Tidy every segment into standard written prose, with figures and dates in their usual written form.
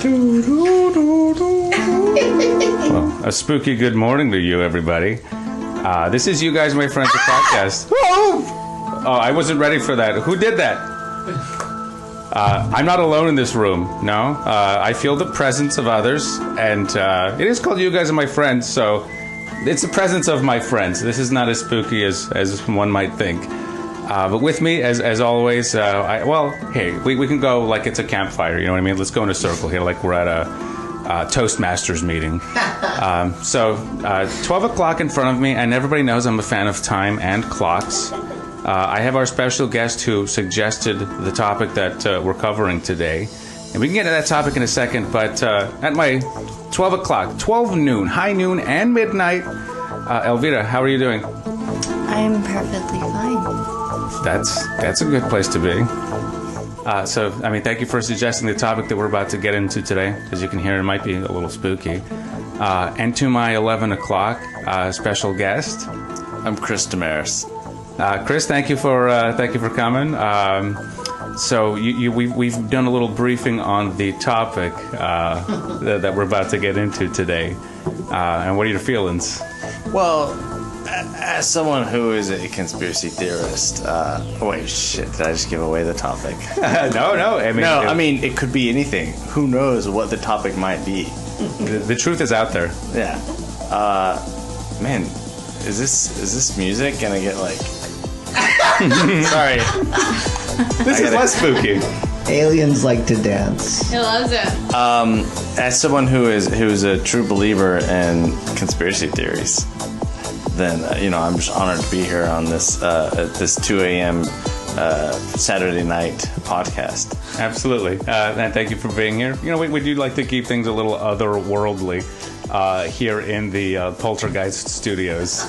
Well, a spooky good morning to you, everybody. This is You Guys, My Friends, the podcast. Oh, I wasn't ready for that. Who did that? I'm not alone in this room, no. I feel the presence of others, and it is called You Guys and My Friends, so it's the presence of my friends. This is not as spooky as one might think. But with me, as always, hey, we can go like it's a campfire, you know what I mean? Let's go in a circle here like we're at a Toastmasters meeting. 12 o'clock in front of me, and everybody knows I'm a fan of time and clocks. I have our special guest who suggested the topic that we're covering today. And we can get to that topic in a second, but at my 12 o'clock, 12 noon, high noon, and midnight, Elvira, how are you doing? I'm perfectly fine. That's a good place to be. Thank you for suggesting the topic that we're about to get into today. As you can hear, it might be a little spooky. And to my 11 o'clock special guest, I'm Chris Demarais. Chris, thank you for coming. We've done a little briefing on the topic that we're about to get into today. And what are your feelings? Well, as someone who is a conspiracy theorist, wait, shit, did I just give away the topic? No. I mean, it could be anything. Who knows what the topic might be? The truth is out there. Yeah. Man, is this music gonna get like? Sorry. This is less spooky. Aliens like to dance. He loves it. As someone who's a true believer in conspiracy theories, then I'm just honored to be here on this at this 2 a.m. Saturday night podcast. Absolutely, and thank you for being here. We do like to keep things a little otherworldly here in the Poltergeist Studios.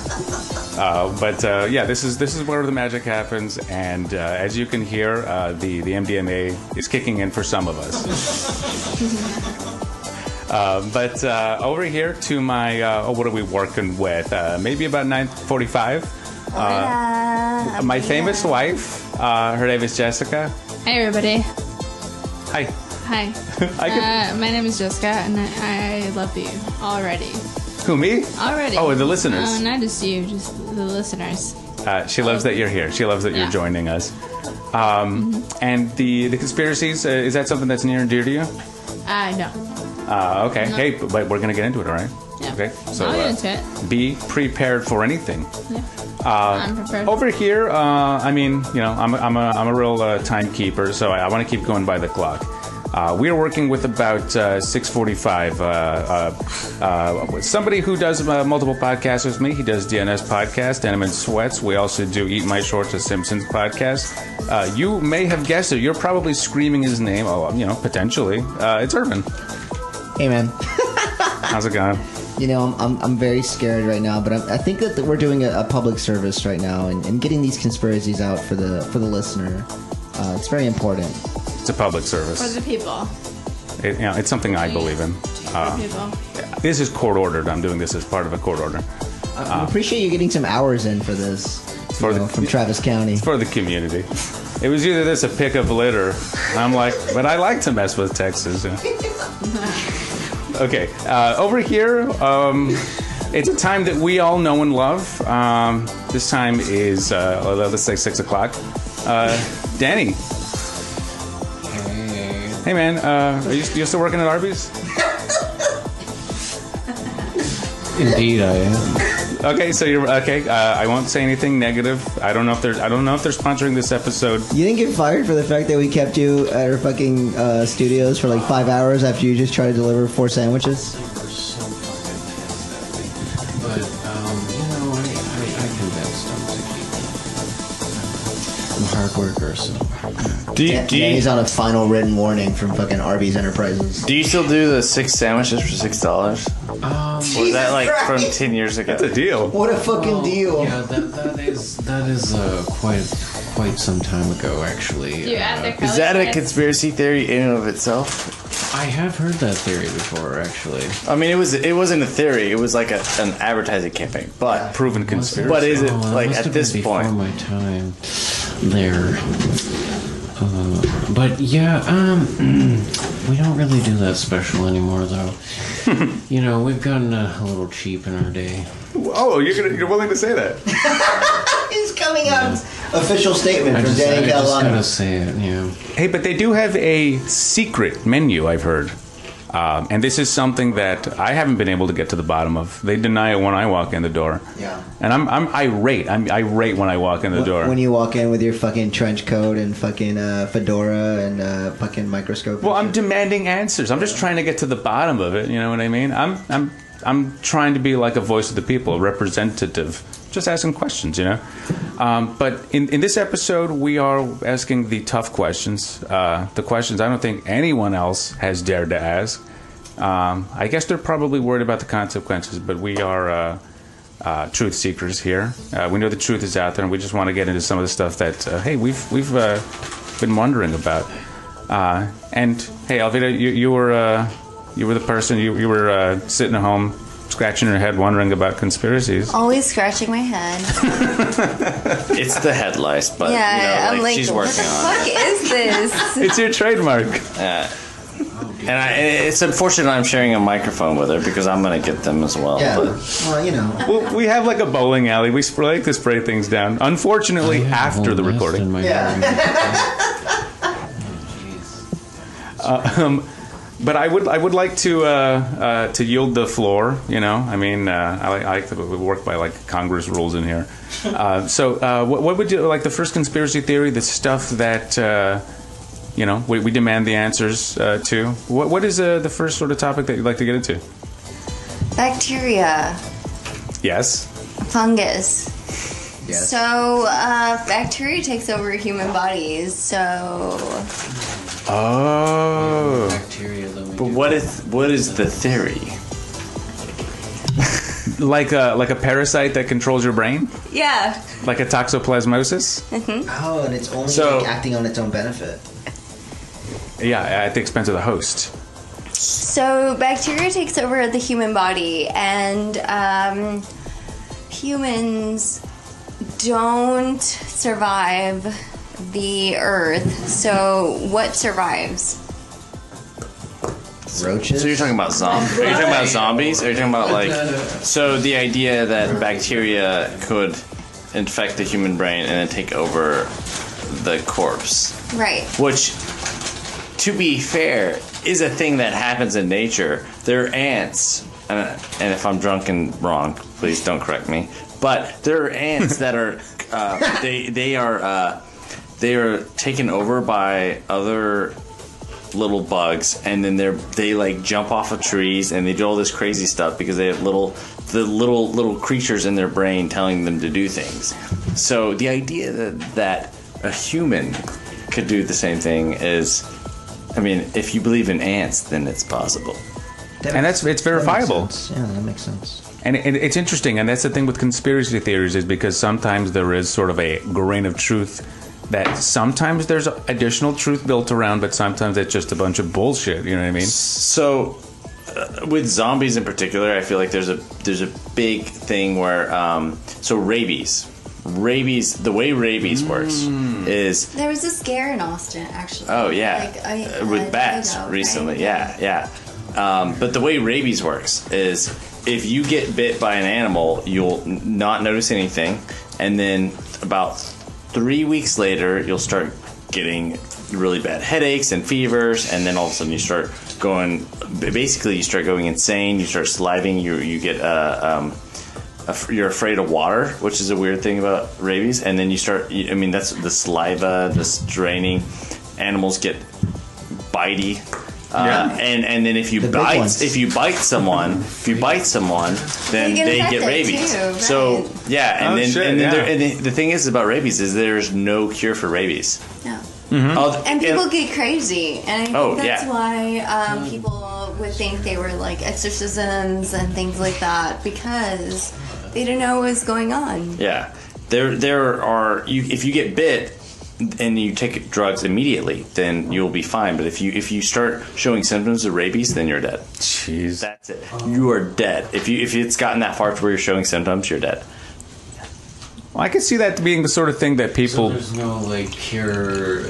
This is where the magic happens, and as you can hear, the MDMA is kicking in for some of us. Over here to my, what are we working with? Maybe about 9:45. My famous wife, her name is Jessica. Hey, everybody. Hi. Hi. My name is Jessica, and I love you already. Who, me? Already. Oh, the listeners. No, not just you, just the listeners. She loves that you're here. She loves that you're joining us. And the conspiracies, is that something that's near and dear to you? No. Okay. No. Hey, but we're going to get into it, all right? Yeah. Okay. So I'll get into it. Be prepared for anything. Yeah. I'm prepared. Over here, I'm a real timekeeper, so I want to keep going by the clock. We are working with about 6:45. Somebody who does multiple podcasts with me. He does DNS podcast, Denim and Sweats. We also do Eat My Shorts, a Simpsons podcast. You may have guessed it. You're probably screaming his name. Oh, potentially. It's Irvin. Hey, man. How's it going? I'm very scared right now, but I think that we're doing a public service right now and getting these conspiracies out for the listener. It's very important. It's a public service. For the people. It's something I believe in. For people. This is court ordered. I'm doing this as part of a court order. I appreciate you getting some hours in for this. From Travis County. It's for the community. It was either this or pick up litter. I'm like, but I like to mess with Texas. Okay, over here, it's a time that we all know and love. This time is, let's say 6 o'clock. Danny. Hey, man, are you still working at Arby's? Indeed, I am. Okay, so you're okay. I won't say anything negative. I don't know if they're sponsoring this episode. You didn't get fired for the fact that we kept you at our fucking studios for like 5 hours after you just tried to deliver 4 sandwiches? But I convinced them to keep me. I'm a hard worker, so. Danny's on a final written warning from fucking Arby's Enterprises. Do you still do the 6 sandwiches for $6? Was that like from 10 years ago? That's a deal. What a fucking deal! Yeah, that is quite some time ago, actually. Is that a conspiracy theory in and of itself? I have heard that theory before, actually. I mean, it wasn't a theory. It was like an advertising campaign, but proven conspiracy. But is it like at this point? Before my time there. But yeah, we don't really do that special anymore, though. You know, we've gotten a little cheap in our day. Oh, you're willing to say that? He's coming out. Official statement from Danny I just Calano. gotta say it, yeah. Hey, but they do have a secret menu, I've heard. And this is something that I haven't been able to get to the bottom of. They deny it when I walk in the door. Yeah. And I'm irate. I'm irate when I walk in the door. When you walk in with your fucking trench coat and fucking fedora and fucking microscope. Well, I'm demanding answers. I'm just trying to get to the bottom of it. You know what I mean? I'm trying to be like a voice of the people, a representative, just asking questions. You know. But in this episode, we are asking the tough questions. The questions I don't think anyone else has dared to ask. I guess they're probably worried about the consequences, but we are truth seekers here. We know the truth is out there, and we just want to get into some of the stuff that hey, we've been wondering about. And hey, Elvira, you were the person you were sitting at home, scratching your head, wondering about conspiracies. Always scratching my head. It's the head lice, but Yeah, you know, I'm like, she's what working the on fuck it. is this? It's your trademark. And it's unfortunate I'm sharing a microphone with her because I'm going to get them as well. Yeah. But Well, you know. Well, we have like a bowling alley. We like to spray things down. Unfortunately, I have a after the whole nest recording. in my Yeah. room. But I would like to yield the floor. You know, I mean, I like to work by like Congress rules in here. So what would you like? The first conspiracy theory, the stuff that you know we demand the answers to. What is the first sort of topic that you'd like to get into? Bacteria, Yes. fungus. Yes. So, bacteria takes over human bodies. So, Oh. Bacteria, though. but what is the theory? Like a parasite that controls your brain, yeah. like a toxoplasmosis. Oh, and it's only So- like, acting on its own benefit. Yeah, at the expense of the host. So, bacteria takes over the human body, and humans don't survive the earth. So, what survives? Roaches. So you're talking about zombies? Are you talking about zombies? Are you talking about like? So the idea that bacteria could infect the human brain and then take over the corpse, Right. which, to be fair, is a thing that happens in nature. There are ants, and if I'm drunk and wrong, please don't correct me. But there are ants that are they are taken over by other little bugs, and then they like jump off of trees and they do all this crazy stuff because they have the little creatures in their brain telling them to do things. So the idea that a human could do the same thing is, I mean, if you believe in ants, then it's possible. And it's verifiable. Yeah, that makes sense. And it's interesting, and that's the thing with conspiracy theories, is because sometimes there is sort of a grain of truth that sometimes there's additional truth built around, but sometimes it's just a bunch of bullshit. You know what I mean? So with zombies in particular, I feel like there's a big thing where so rabies, the way rabies works is There was a scare in Austin, actually. oh yeah with bats right? recently, yeah. But the way rabies works is if you get bit by an animal, you'll not notice anything, and then about 3 weeks later, you'll start getting really bad headaches and fevers, and then all of a sudden you start going insane. You start sliding. You get you're afraid of water, which is a weird thing about rabies. And then you start. I mean, that's the saliva, this draining. Animals get bitey. And then if you bite someone, then They get they get infected rabies. too, right. So yeah, Oh, shit, yeah. the thing is about rabies is there's no cure for rabies. No. Oh, And people get crazy, and I think that's yeah. why people would think they were like exorcisms and things like that, because they didn't know what was going on. Yeah, there are if you get bit and you take drugs immediately, then you'll be fine. But if you start showing symptoms of rabies, then you're dead. Jeez. That's it. You are dead. If it's gotten that far to where you're showing symptoms, you're dead. Well, I could see that being the sort of thing that So people. there's no like cure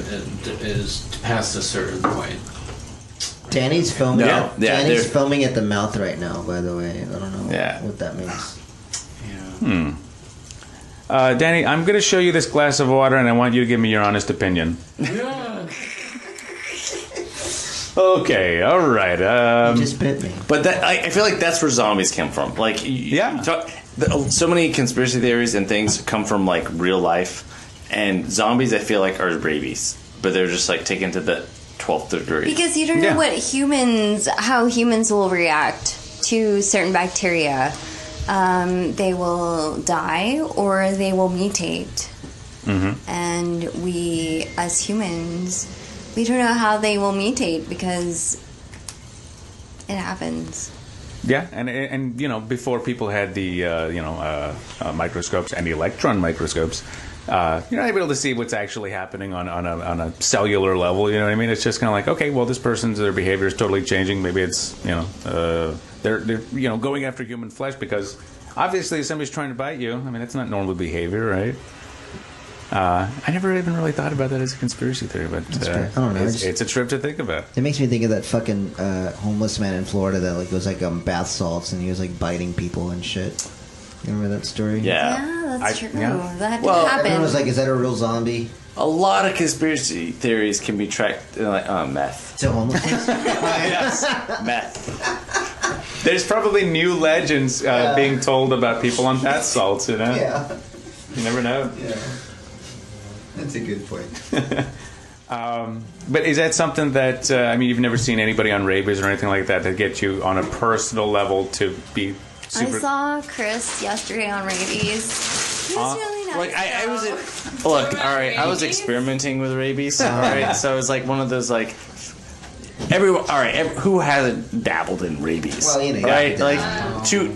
is past a certain point. Danny's filming. No. Yeah, Danny's they're- filming at the mouth right now. By the way, I don't know Yeah. what that means. Yeah. Danny, I'm going to show you this glass of water, and I want you to give me your honest opinion. Okay, all right. You just bit me. But that I feel like that's where zombies come from. Like, Yeah. so many conspiracy theories and things come from like real life, and zombies I feel like are rabies, but they're just like taken to the 12th degree. Because you don't know how humans will react to certain bacteria. They will die or they will mutate. And we, as humans, we don't know how they will mutate because it happens. Yeah, and you know, before people had the microscopes and the electron microscopes, you're not able to see what's actually happening on a cellular level. You know what I mean? It's just kind of like, okay, well, their behavior is totally changing. Maybe it's they're going after human flesh because obviously if somebody's trying to bite you. I mean, that's not normal behavior, right? I never even really thought about that as a conspiracy theory, but I don't know. it's a trip to think about. It makes me think of that fucking homeless man in Florida that like was like bath salts and he was like biting people and shit. You remember that story? Yeah. That's true. yeah. That Well, did happen. Everyone was like, "Is that a real zombie?" A lot of conspiracy theories can be tracked like meth. It's a homelessness. Yes, meth. There's probably new legends being told about people on bath salts. You know, Yeah, you never know. yeah. That's a good point. But is that something that you've never seen anybody on rabies or anything like that gets you on a personal level to be super? I saw Chris yesterday on rabies. He was really nice. Like I was though. look, all right. I was experimenting with rabies. All right, so it was like one of those like everyone. All right, who hasn't dabbled in rabies? Well, you know, right? Like to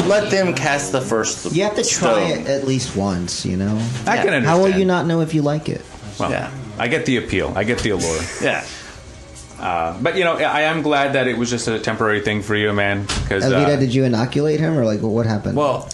let them cast the first. You have to try stone. it at least once, you know. I can understand. How will you not know if you like it? Well, Yeah. I get the appeal. I get the allure. Yeah. But I am glad that it was just a temporary thing for you, man. Because Elvira, did you inoculate him or like what happened? Well,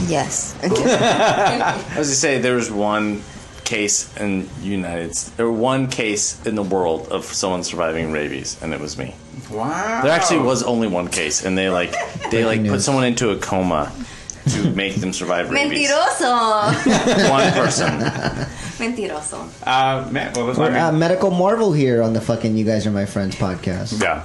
Yes. I was to say there was one case in one case in the world of someone surviving rabies, and it was me. wow, There actually was only one case, and they put news. someone into a coma to make them survive rabies. Mentiroso. One person. Mentiroso. man. Well, We're Medical Marvel here on the fucking You Guys Are My Friends podcast. yeah,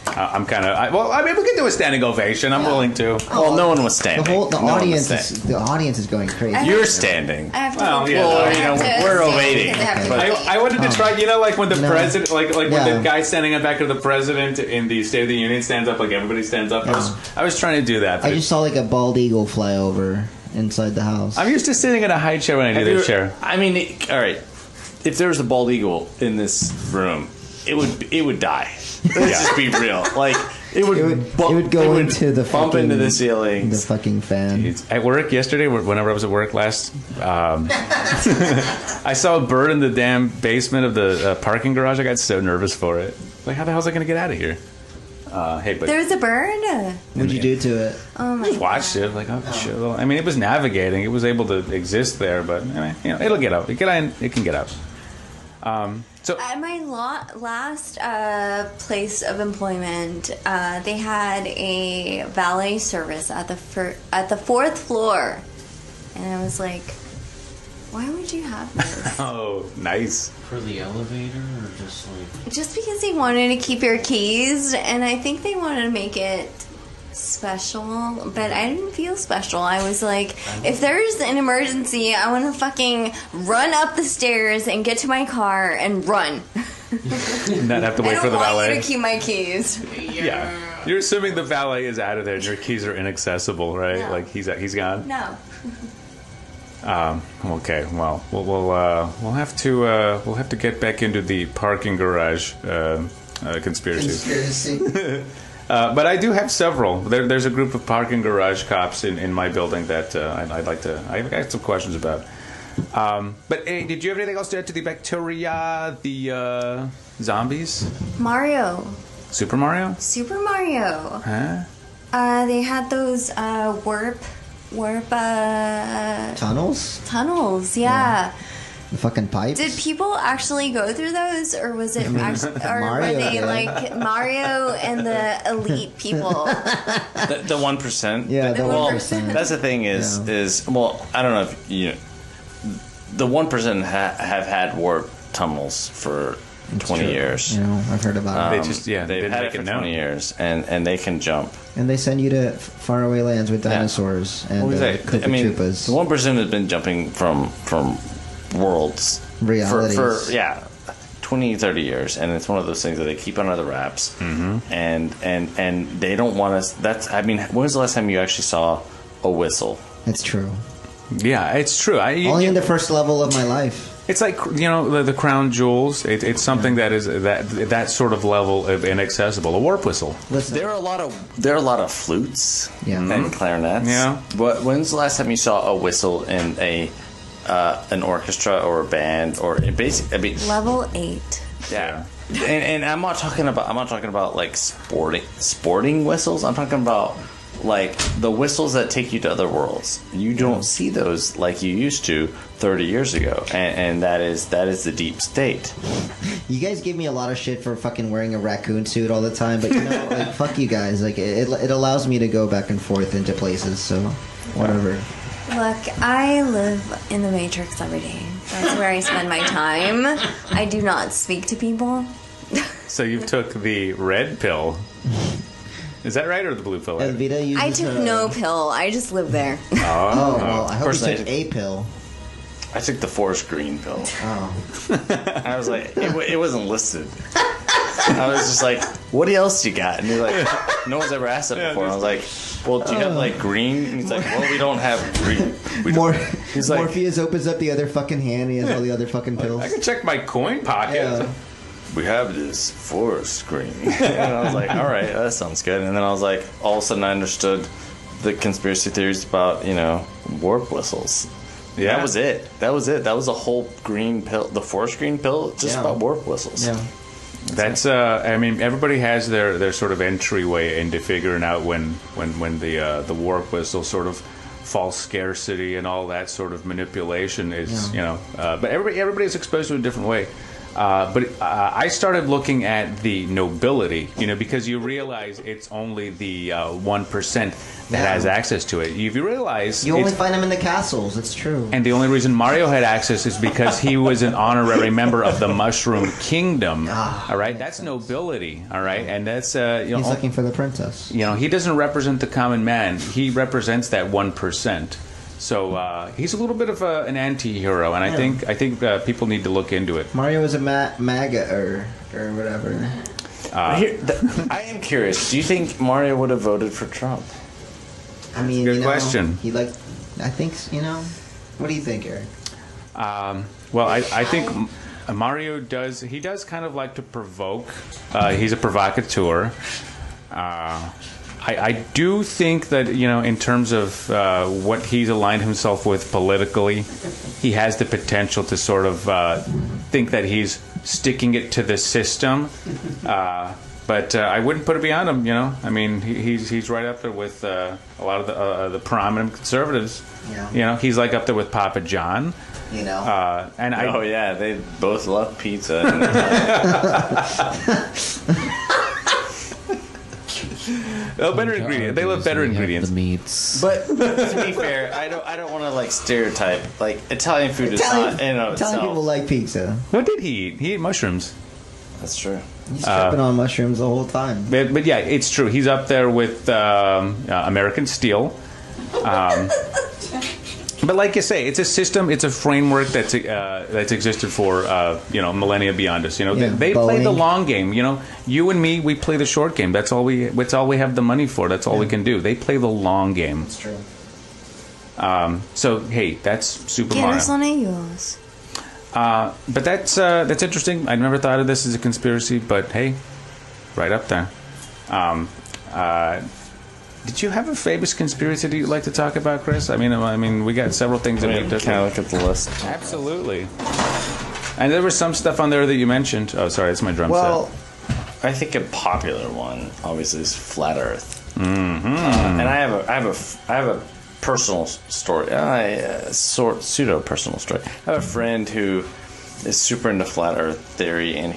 I'm kind of. We can do a standing ovation. I'm willing to. Well, no one was standing. The No one was audience standing. the audience is going crazy. You're standing. I have to. Well, yeah. Well, I you know, have to we're stand waiting. because I have to But- wait. I wanted to try, like when the No. president, like when Yeah. the guy standing in back of the president in the State of the Union stands up, like everybody stands up. I was trying to do that. I just saw like a bald eagle fly over inside the house. I'm used to sitting in a high chair when I do Have you- this chair. I mean, all right. If there was a bald eagle in this room, it would die. Let's just be real. Like it would go into the bump fucking, into the ceilings. The fucking fan. It's at work yesterday, whenever I was at work last, I saw a bird in the damn basement of the parking garage. I got so nervous for it. Like, how the hell's I going to get out of here? Hey, but There was a bird. What'd you do to it? Oh my just watched it. Like, oh shit. Well, I mean, it was navigating. It was able to exist there, but it'll get out. It can get out. So At my last place of employment, they had a valet service at the fourth floor, and I was like, "Why would you have this?" oh, nice. For the elevator or just like Just because they wanted to keep your keys, and I think they wanted to make it special, but I didn't feel special. I was like, if there's an emergency, I want to fucking run up the stairs and get to my car and run. Not have to I wait don't for the want you valet. to keep my keys. Yeah, you're assuming the valet is out of there and your keys are inaccessible, right? No. Like he's gone. No. Okay, well, we'll have to get back into the parking garage conspiracies. But I do have several. There's a group of parking garage cops in my building that I've got some questions about. But hey, did you have anything else to add to the bacteria, the zombies? Mario. Super Mario? Super Mario. Huh? They had those warp tunnels. Yeah. The fucking pipes. Did people actually go through those, or was it actually, or Mario were they did. like Mario and the elite people? The 1%. Yeah, the well, 1%. that's the thing is well, I don't know if you know, the 1% have had warp tunnels for 20 years. You know, I've heard about it. They just They've didn't had make it for it known. 20 years, and they can jump. And they send you to faraway lands with dinosaurs and Koopa Troopas. The 1% has been jumping from worlds Realities. for 20, 30 years, and it's one of those things that they keep under the wraps, and they don't want us. When was the last time you actually saw a whistle? It's true. Yeah, it's true. Only in the first level of my life. It's like, you know, the crown jewels. It's something that is that sort of level of inaccessible. A warp whistle. Listen, There are a lot of flutes and clarinets. Yeah. But when's the last time you saw a whistle in an orchestra or a band or basically? Level 8. Yeah. And I'm not talking about like sporting whistles. I'm talking about like the whistles that take you to other worlds. You don't see those like you used to 30 years ago, and that is the deep state. you guys give me a lot of shit for fucking wearing a raccoon suit all the time, but you know, like, fuck you guys. Like, it allows me to go back and forth into places, so whatever. Look, I live in the Matrix every day. That's where I spend my time. I do not speak to people. So you took the red pill. Is that right, or the blue pill? Elvira uses I took no pill. I just live there. Oh, well, I hope you Personally, took a pill. I took the forest green pill. Oh. I was like, it wasn't listed. I was just like, what else you got? And he's like, no one's ever asked that before. I was like, well, do you have like green? And he's like, well, we don't have green. He's like, Morpheus opens up the other fucking hand. He has all the other fucking pills. I can check my coin pocket. Yeah. we have this forest green. And I was like, all right, that sounds good. And then I was like, all of a sudden I understood the conspiracy theories about, you know, warp whistles. Yeah. That was it. That was a whole green pill, the forest green pill, just about warp whistles. Yeah. That's I mean, everybody has their sort of entryway into figuring out when the warp whistle sort of false scarcity and all that sort of manipulation is, you know, but everybody's exposed to it a different way. But I started looking at the nobility, you know, because you realize it's only the 1% that has access to it. If you realize You only find them in the castles. It's true. and the only reason Mario had access is because he was an honorary member of the Mushroom Kingdom. All right, that's nobility. All right, and that's you know, He's looking for the princess. you know, he doesn't represent the common man. He represents that 1%. So he's a little bit of an anti-hero, and I think people need to look into it. Mario is a MAGA or whatever. I am curious. Do you think Mario would have voted for Trump? I mean, Good you know, question. He I think, you know. What do you think, Eric? Well, I think Mario does kind of like to provoke. He's a provocateur. I do think that, you know, in terms of what he's aligned himself with politically, he has the potential to sort of think that he's sticking it to the system. But I wouldn't put it beyond him, you know. I mean, he's right up there with a lot of the prominent conservatives. Yeah. You know, he's like up there with Papa John. You know. Oh yeah, they both love pizza. Better ingredients. They love better ingredients. The meats. But to be fair, I don't want to like stereotype. Like Italian food is not in and of Italian itself. people like pizza. What did he eat? He ate mushrooms. That's true. He's tripping on mushrooms the whole time. But yeah, it's true. He's up there with American Steel. But like you say, it's a system, it's a framework that's existed for you know, millennia beyond us. You know, Yeah, they play the Boeing. long game. You know, you and me, we play the short game. That's all we have the money for. That's all we can do. They play the long game. It's true. So hey, that's Super ¿Quiénes son Mario. ellos? But that's interesting. I never thought of this as a conspiracy, but hey, right up there. Did you have a famous conspiracy that you'd like to talk about, Chris? I mean, we got several things that we Can I look at the list? Absolutely. And there was some stuff on there that you mentioned. Oh, sorry, it's my drum Well, set. I think a popular one, obviously, is Flat Earth. And I have a personal story, pseudo personal story. I have a friend who is super into flat Earth theory, and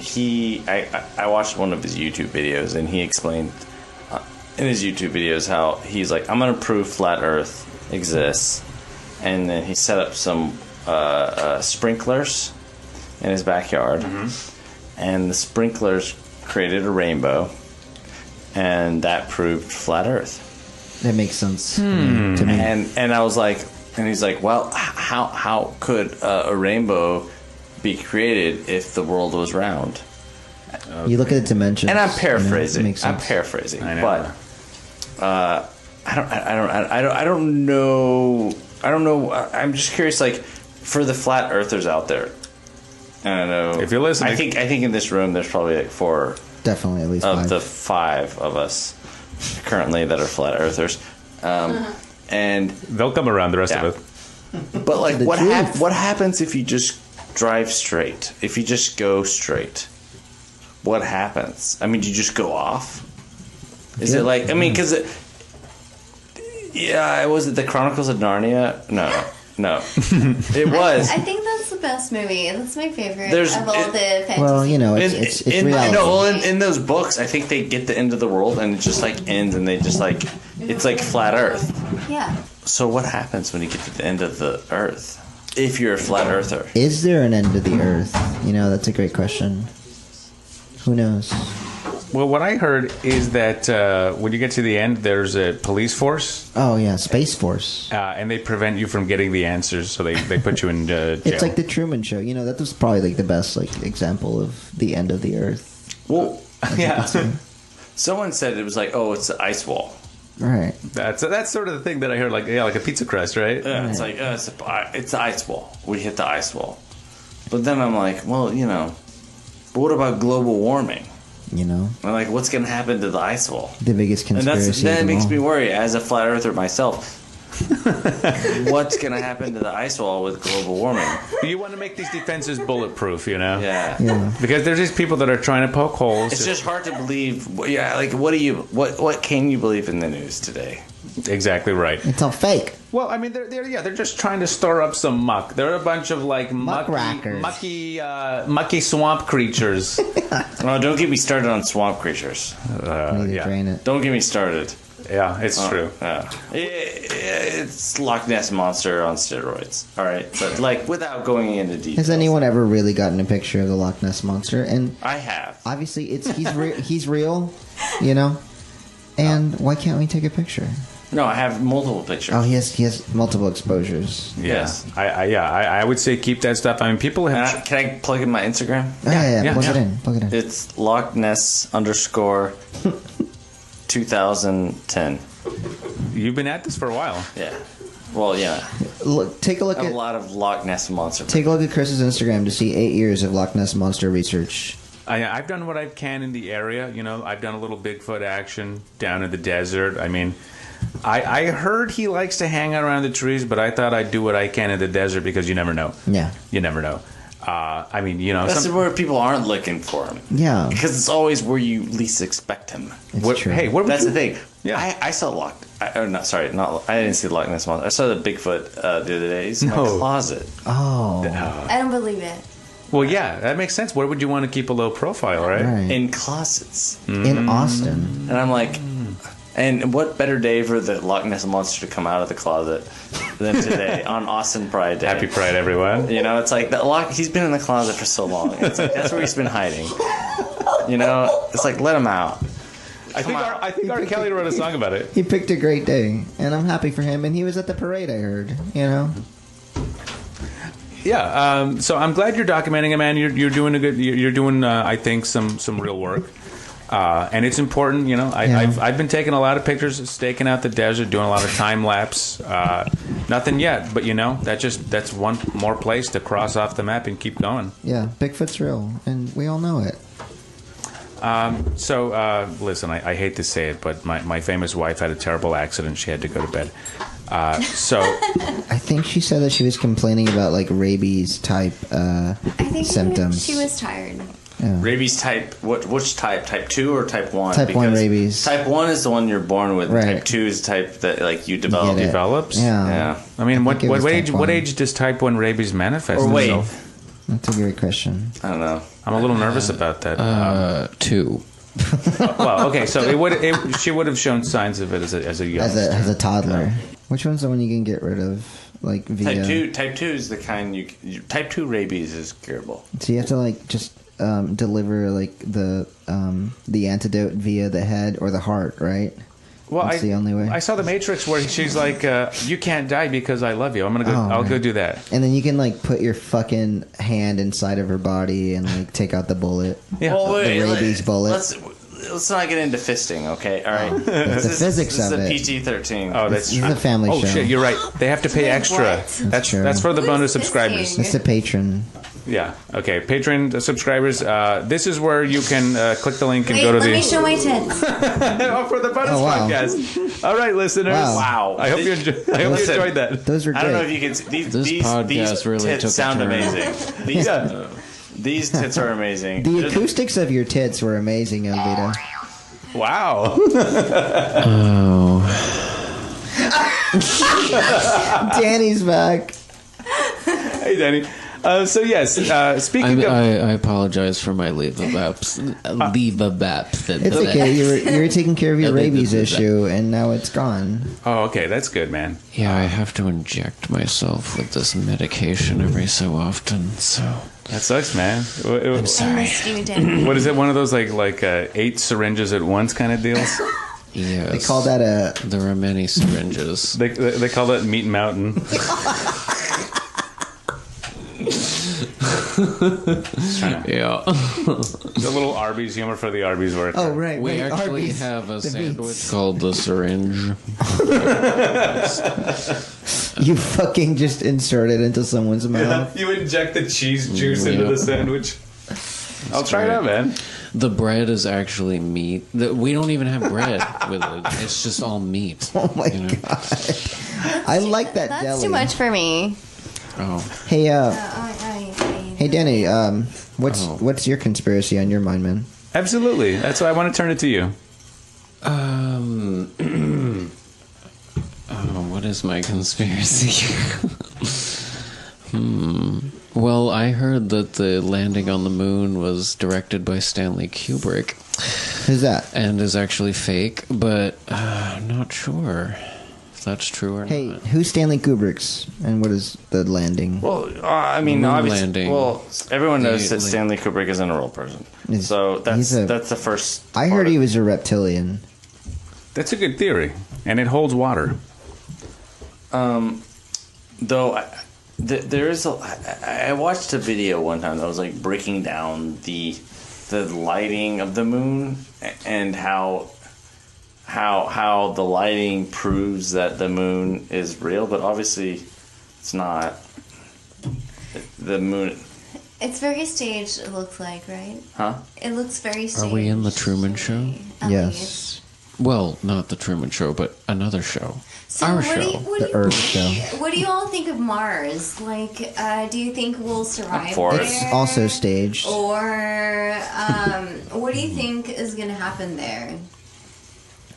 I watched one of his YouTube videos, and he explained in his YouTube videos how he's like, I'm gonna prove flat Earth exists, and then he set up some sprinklers in his backyard, and the sprinklers created a rainbow, and that proved flat Earth. That makes sense to me. And I was like, and he's like, well, how could a rainbow be created if the world was round? You look at the dimensions, And I'm paraphrasing. Makes sense. I'm paraphrasing, I know. but I don't know. I don't know. I'm just curious, like, for the flat earthers out there. I don't know. If you're listening, I think in this room there's probably like 4 Definitely at least of 5. the 5 of us currently that are flat earthers, and they'll come around. The rest Yeah. of it. but like The what truth. what happens if you just drive straight? If you just go straight, what happens? I mean, do you just go off? Is it like, I mean, because was it the Chronicles of Narnia? No, it was. I think that's the best movie. That's my favorite There's- of all it- the fantasy. Well, you know, it's reality. No, well, in those books, I think they get the end of the world and it just like ends, and they just like, it's like flat Earth. Yeah. So what happens when you get to the end of the Earth? If you're a flat earther, Is there an end to the Earth? You know, that's a great question. Who knows? Well, what I heard is that when you get to the end, there's a police force, Oh yeah, Space Force. and they prevent you from getting the answers, so they put you in jail. It's like the Truman Show. You know, that was probably like the best like example of the end of the Earth. well, yeah, someone said it was like, oh, it's the ice wall. Right. that's sort of the thing that I heard, like a pizza crust, right? Yeah, it's like it's the ice wall. We hit the ice wall. But then I'm like, well, you know, but what about global warming? You know, I'm like, what's going to happen to the ice wall? the biggest And conspiracy. that of them makes all. me worry as a flat earther myself. What's going to happen to the ice wall with global warming? You want to make these defenses bulletproof, you know? Yeah. Yeah. Because there's these people that are trying to poke holes. It's just hard to believe. Yeah, like what can you believe in the news today? Exactly right. It's all fake. Well, I mean, they're just trying to stir up some muck. They're a bunch of like Muckrakers. mucky swamp creatures. Oh, don't get me started on swamp creatures. I need to yeah. drain it. Don't get me started. Yeah, it's true. It's Loch Ness Monster on steroids. All right, but like without going into details. Has anyone ever really gotten a picture of the Loch Ness Monster? And I have. obviously, he's real, you know. And why can't we take a picture? No, I have multiple pictures. Oh, he has multiple exposures. Yes. I would say keep that stuff. I mean, people have. Can I plug in my Instagram? Oh, yeah. yeah, Plug yeah. it in. Plug it in. It's Loch Ness _ 2010. You've been at this for a while. Yeah. Well, yeah. Look, take a look I have at a lot of Loch Ness Monster. take a look at Chris's Instagram to see 8 years of Loch Ness Monster research. I've done what I can in the area. You know, I've done a little Bigfoot action down in the desert. I mean, I heard he likes to hang out around the trees, but I thought I'd do what I can in the desert because you never know. Yeah. You never know. I mean, you know, That's where people aren't looking for him. Yeah. Because it's always where you least expect him. It's true. Hey, what would That's you, the thing. Yeah. I saw I didn't see the Loch Ness Monster. I saw the Bigfoot the other day. He's in my No. closet. Oh. I don't believe it. Well, yeah, that makes sense. Where would you want to keep a low profile, right? Right. In closets. In Austin. And I'm like, and what better day for the Loch Ness Monster to come out of the closet than today on Austin Pride Day? Happy Pride, everyone. You know, it's like he's been in the closet for so long. It's like that's where he's been hiding. You know, it's like let him out. I think R. Kelly wrote a song about it. He picked a great day, and I'm happy for him. And he was at the parade, I heard. You know. Yeah. So I'm glad you're documenting it, man. You're doing a good. You're doing, I think, some real work. And it's important, you know. I've been taking a lot of pictures, staking out the desert, doing a lot of time lapse. Nothing yet, but you know, that's one more place to cross off the map and keep going. Yeah, Bigfoot's real, and we all know it. So listen, I hate to say it, but my famous wife had a terrible accident. She had to go to bed. So I think she said that she was complaining about like rabies type I think symptoms. she was tired. Rabies type, which type? Type 2 or type 1? Type 1 rabies. Type 1 is the one you're born with. Right. Type 2 is the type that like you develop. Develops? Yeah. I mean, what it was age? type What 1. age does type 1 rabies manifest Or wait. itself? That's a great question. I don't know. I'm a little nervous about that. 2. Well, okay, so she would have shown signs of it as a young. As a toddler. Which one's the one you can get rid of? Like via... Type 2 is the kind type 2 rabies is curable. So you have to like just deliver like the antidote via the head or the heart, right? Well, That's the only way. I saw the Matrix where she's like, "You can't die because I love you. I'm gonna go. I'll go do that." And then you can like put your fucking hand inside of her body and like take out the bullet. Yeah. Well, wait, The rabies bullet. Let's not get into fisting, okay? All right. The physics this of is a it. PG-13. Oh, that's This is true. a family Oh show. shit, you're right. They have to pay Wait, extra. what? That's true. that's for the Who's bonus this subscribers. thing? It's a patron. Yeah. Okay. Patreon subscribers. This is where you can click the link and Wait, go to let the. me show my tits. Oh, for the bonus Oh, wow. podcast. All right, listeners. Wow. I hope you Listen. enjoyed that. Those are I don't know if great. you can see This podcast really tits took a sound turn. amazing. These tits are amazing. The acoustics of your tits were amazing, Elvira. Wow. Oh. Danny's back. Hey, Danny. So yes, speaking of. I apologize for my leave-a-baps. It's okay. You were taking care of your rabies issue, and now it's gone. Oh, okay, that's good, man. Yeah, I have to inject myself with this medication every so often, so... That sucks, man. I'm I sorry. missed you, Dan. What is it? One of those like 8 syringes at once kind of deals? Yes. They call that a... There are many syringes. They call that Meat Mountain. Yeah. The little Arby's humor for the Arby's work. Oh, right. We right, actually Arby's. have a The sandwich meats. called the syringe. You fucking just insert it into someone's mouth. You inject the cheese juice into Yeah. the sandwich. I'll try it out, man. The bread is actually meat. We don't even have bread with it. It's just all meat. Oh my you know? god. I like that That's deli. too much for me. Oh. Hey, Hey, hey, Danny. What's your conspiracy on your mind, man? Absolutely. That's why I want to turn it to you. What is my conspiracy? Well, I heard that the landing on the moon was directed by Stanley Kubrick Who's that? and is actually fake, but I'm not sure if that's true or Hey, not. who's Stanley Kubrick's, and what is the landing? Well, I mean, Moon obviously, landing. well, everyone knows that Like- Stanley Kubrick isn't a real person. He's- So that's he's the first. I heard he was a reptilian. That's a good theory, and it holds water. Though there is I watched a video one time that was like breaking down the lighting of the moon and how the lighting proves that the moon is real, but obviously it's not. The moon, It's very staged, it looks like, right? huh? It looks very staged. Are we in the Truman Show? At Yes. least. Well, not the Truman Show, but another show. So Our what show. Do you, what The do you, Earth show. What do you all think of Mars? Like, do you think we'll survive for it. there? It's also staged. Or what do you think is going to happen there?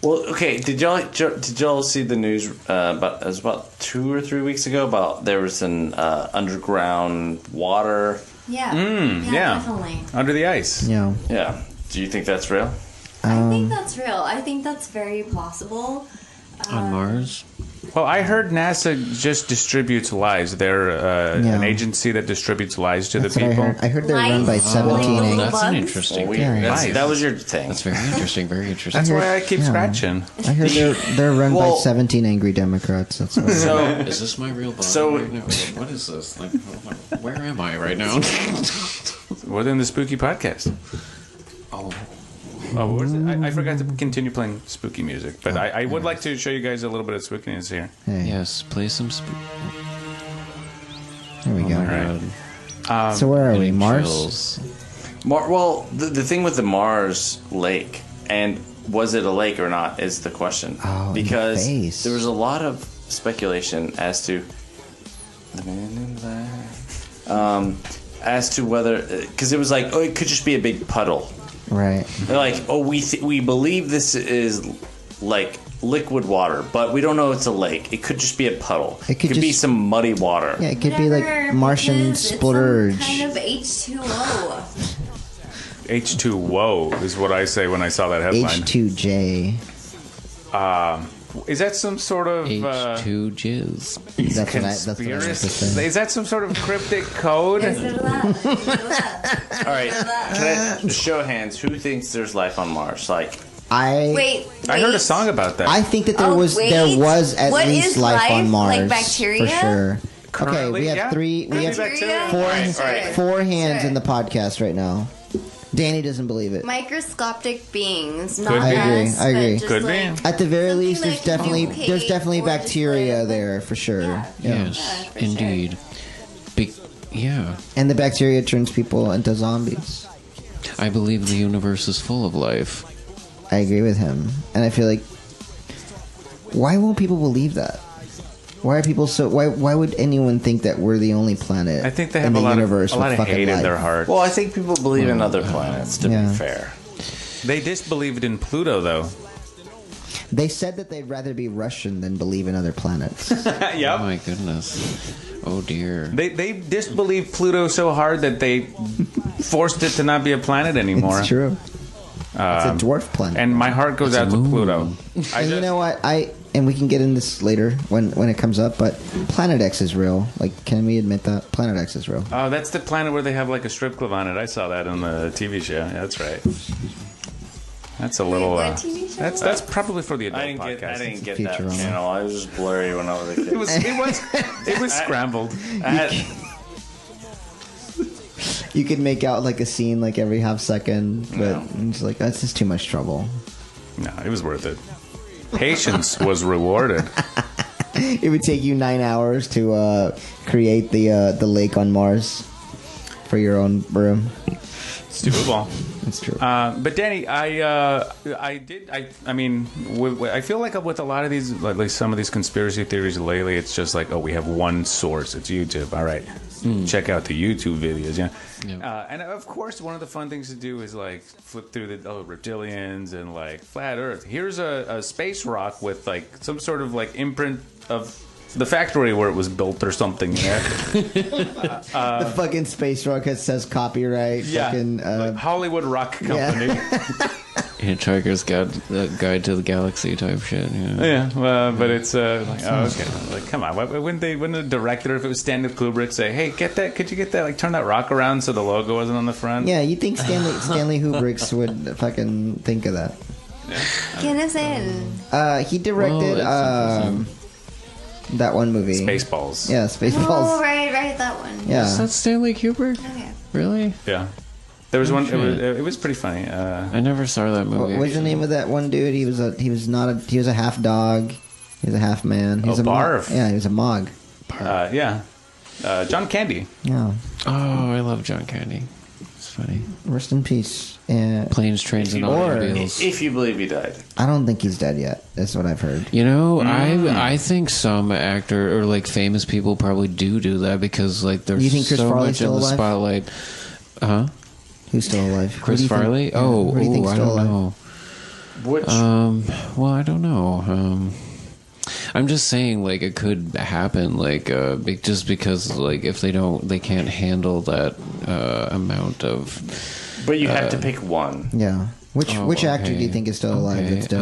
Well, okay. Did y'all see the news? It was about 2 or 3 weeks ago. About there was an underground water. Yeah. yeah. Definitely. Under the ice. Yeah. Yeah. Do you think that's real? I think that's real. I think that's very possible. On Mars? Well, I heard NASA just distributes lies. They're an agency that distributes lies to That's the what people. I heard. I heard they're run by Lies. 17 Oh, angry. That's an bugs? interesting Well, theory. Nice. that was your thing. That's very interesting, very interesting. That's I why heard- I keep yeah. scratching. I heard they're run by Well- 17 angry Democrats. That's what I heard. So Is this my real body So- right now? What is this? Like, where am I right now? We're in the spooky podcast. Oh, Oh, what is it? I forgot to continue playing spooky music, but I would like to show you guys a little bit of spookiness here. Hey, yes, play some spook. here we go. Right. So where are we? Getting Mars? chills. well, the thing with the Mars lake, and was it a lake or not, is the question. Oh, in the because face. there was a lot of speculation as to the man in black. as to whether, because it was like, oh, it could just be a big puddle. Right. They're like, oh, we believe this is like liquid water, but we don't know it's a lake. It could just be a puddle. It could be some muddy water. Yeah, it could be like Martian splurge. Kind of H2O. H2O is what I say when I saw that headline. H2J. Is that some sort of H2 jizz. That's what I have to say. Is that some sort of cryptic code? All right, can I show of hands? Who thinks there's life on Mars? Like, Wait. I heard a song about that. I think that there was at What least is life on Mars. Like bacteria? For sure. Currently, Okay, we have yeah. three. We have Bacteria? four hands in the podcast right now. Danny doesn't believe it. Microscopic beings, Could not be. us, I agree. but just Could be. like, At the very least, there's something definitely like or just bacteria like- there for sure. Yeah. Yes, for sure. indeed. Yeah. And the bacteria turns people into zombies. I believe the universe is full of life. I agree with him, and I feel like, why won't people believe that? Why are people so? Why would anyone think that we're the only planet? I think they have in a the lot universe of with fucking hate in life? their heart. well, I think people believe in other planets. To Yeah. be fair, They disbelieved in Pluto, though. They said that they'd rather be Russian than believe in other planets. Oh Yep. my goodness. Oh dear. They disbelieved Pluto so hard that they forced it to not be a planet anymore. It's true. It's a dwarf planet. And my heart goes out to moon. Pluto. And you know what? And we can get in this later when it comes up, but Planet X is real. Like, can we admit that? Planet X is real. Oh, that's the planet where they have like a strip club on it. I saw that on the TV show. Yeah, that's right. That's a little. what TV show? That's probably for the adult I didn't podcast. get that Futurama. channel. I was just blurry when I was a kid. It was scrambled. You could make out like a scene like every half second, but it's like that's just too much trouble. No, it was worth it. Patience was rewarded. It would take you 9 hours to create the lake on Mars for your own room. It's doable. That's true. But Danny, I mean, I feel like with a lot of these, like some of these conspiracy theories lately, it's just like, oh, we have one source. It's YouTube. All right, check out the YouTube videos. Yeah. And of course, one of the fun things to do is like flip through the reptilians and like flat Earth. Here's a space rock with like some sort of like imprint of the factory where it was built or something. Yeah. The fucking space rocket says copyright. Yeah. Fucking, like Hollywood Rock Company. Hitchhiker's Guide to the Galaxy type shit. Yeah, but it's like, oh, okay. Like, come on. Wouldn't the director, if it was Stanley Kubrick, say, hey, get that, could you get that, like, turn that rock around so the logo wasn't on the front? Yeah, you think Stanley Kubrick would fucking think of that? ¿Quién es él? He directed that one movie. Spaceballs. Yeah, Spaceballs. Oh, right, that one. Yeah. Is that Stanley Kubrick? Okay. Really? Yeah. There was one, shit. it was pretty funny. I never saw that movie. What was the name of that one dude? He was a half dog. He was a half man. He was a Barf. Yeah, he was a Mog. Yeah. John Candy. Yeah. Oh, I love John Candy. It's funny. Rest in peace. Planes, trains, and Or- automobiles. If you believe he died. I don't think he's dead yet. That's what I've heard. You know, I think some actor or like famous people probably do that because like they're You think Chris so Farley's much in still the alive? spotlight. Huh? Who's still alive? Who Chris do you think- Farley? yeah, Oh, who do you think's I still don't alive? know. Which Well, I don't know. I'm just saying, like, it could happen, like, just because, like, if they can't handle that amount of. But you have to pick one. Yeah. Which actor do you think is still alive that's dead?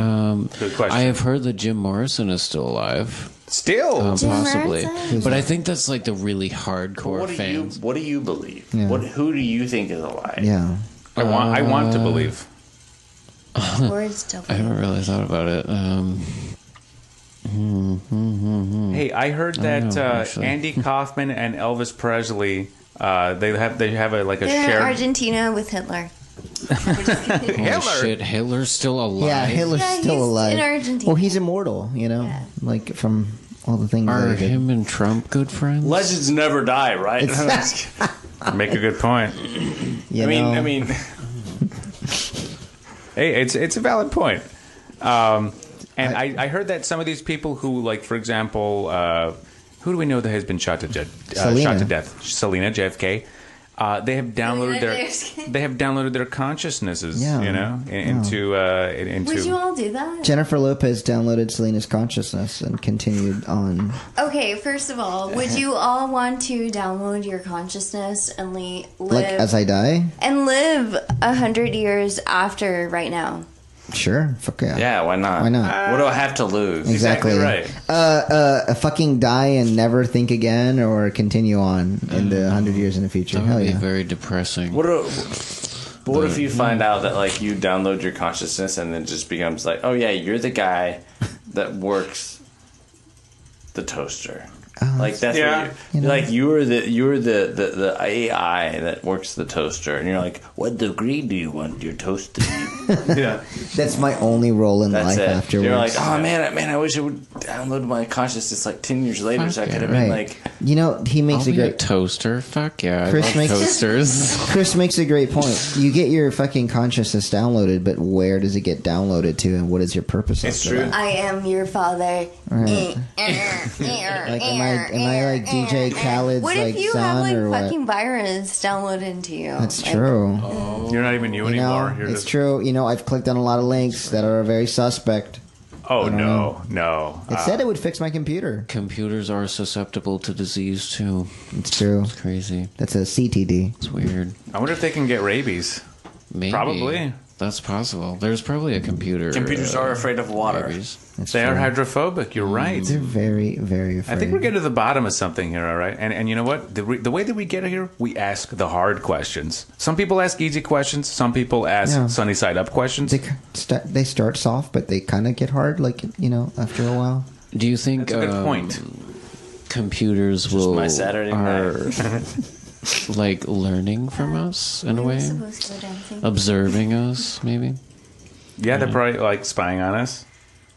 Good question. I have heard that Jim Morrison is still alive. Still. Jim Possibly. Morrison? But I think that's, like, the really hardcore fans. What do you believe? Yeah. Who do you think is alive? Yeah. I want to believe. Words don't. I haven't really thought about it. Hey, I heard that know, actually. Andy Kaufman and Elvis Presley, they have a They're in shared. Argentina with Hitler. Hitler. Shit, Hitler's still alive. Yeah, Hitler's Yeah, still he's alive. in Argentina. Well, he's immortal, you know? Yeah. Like, from all the things Are that he did. him and Trump good friends? Legends never die, right? Make a good point. You know? I mean, Hey, it's a valid point. And I heard that some of these people who, like, for example, who do we know that has been shot to death? Selena. Selena, JFK. they have downloaded their consciousnesses, into Would you all do that? Jennifer Lopez downloaded Selena's consciousness and continued on. Okay, first of all, would you all want to download your consciousness and live Like as I die? and live 100 years after right now? Sure. Fuck yeah. Yeah, why not? Why not? What do I have to lose? Exactly right. Fucking die and never think again, or continue on in the 100 years in the future. That Hell would be yeah. very depressing. What if you find out that like you download your consciousness and then it just becomes like, oh yeah, you're the guy that works the toaster. Like that's what like you're the AI that works the toaster, and you're like, what degree do you want your toast to be? Yeah. That's my only role in life afterwards. You're like, oh man, I wish I would download my consciousness like 10 years later, so I could have been like, he makes I'll a be a great toaster. Fuck yeah, Chris I love makes- toasters. Chris makes a great point. You get your fucking consciousness downloaded, but where does it get downloaded to, and what is your purpose? It's after true. that? I am your father. Right. Like, am I like DJ Khaled's What like if you son have like or what? fucking virus downloaded into you? That's Like, true. You're not even you You know, anymore. You're it's just, true. You know, I've clicked on a lot of links that are very suspect. Oh don't no. It said it would fix my computer. Computers are susceptible to disease too. It's true. It's crazy. That's a CTD. It's weird. I wonder if they can get rabies. Maybe. Probably. That's possible. There's probably a computer. computers are afraid of water. rabies. That's They true. are hydrophobic. You're right. They're very, very afraid. I think we're getting to the bottom of something here, all right? And you know what? The way that we get here, we ask the hard questions. Some people ask easy questions. Some people ask Yeah. sunny side up questions. They start soft, but they kind of get hard, like, after a while. Do you think That's a good point. computers will my Saturday are like learning from us in a way, supposed to go dancing. observing us maybe? Yeah, they're probably like spying on us.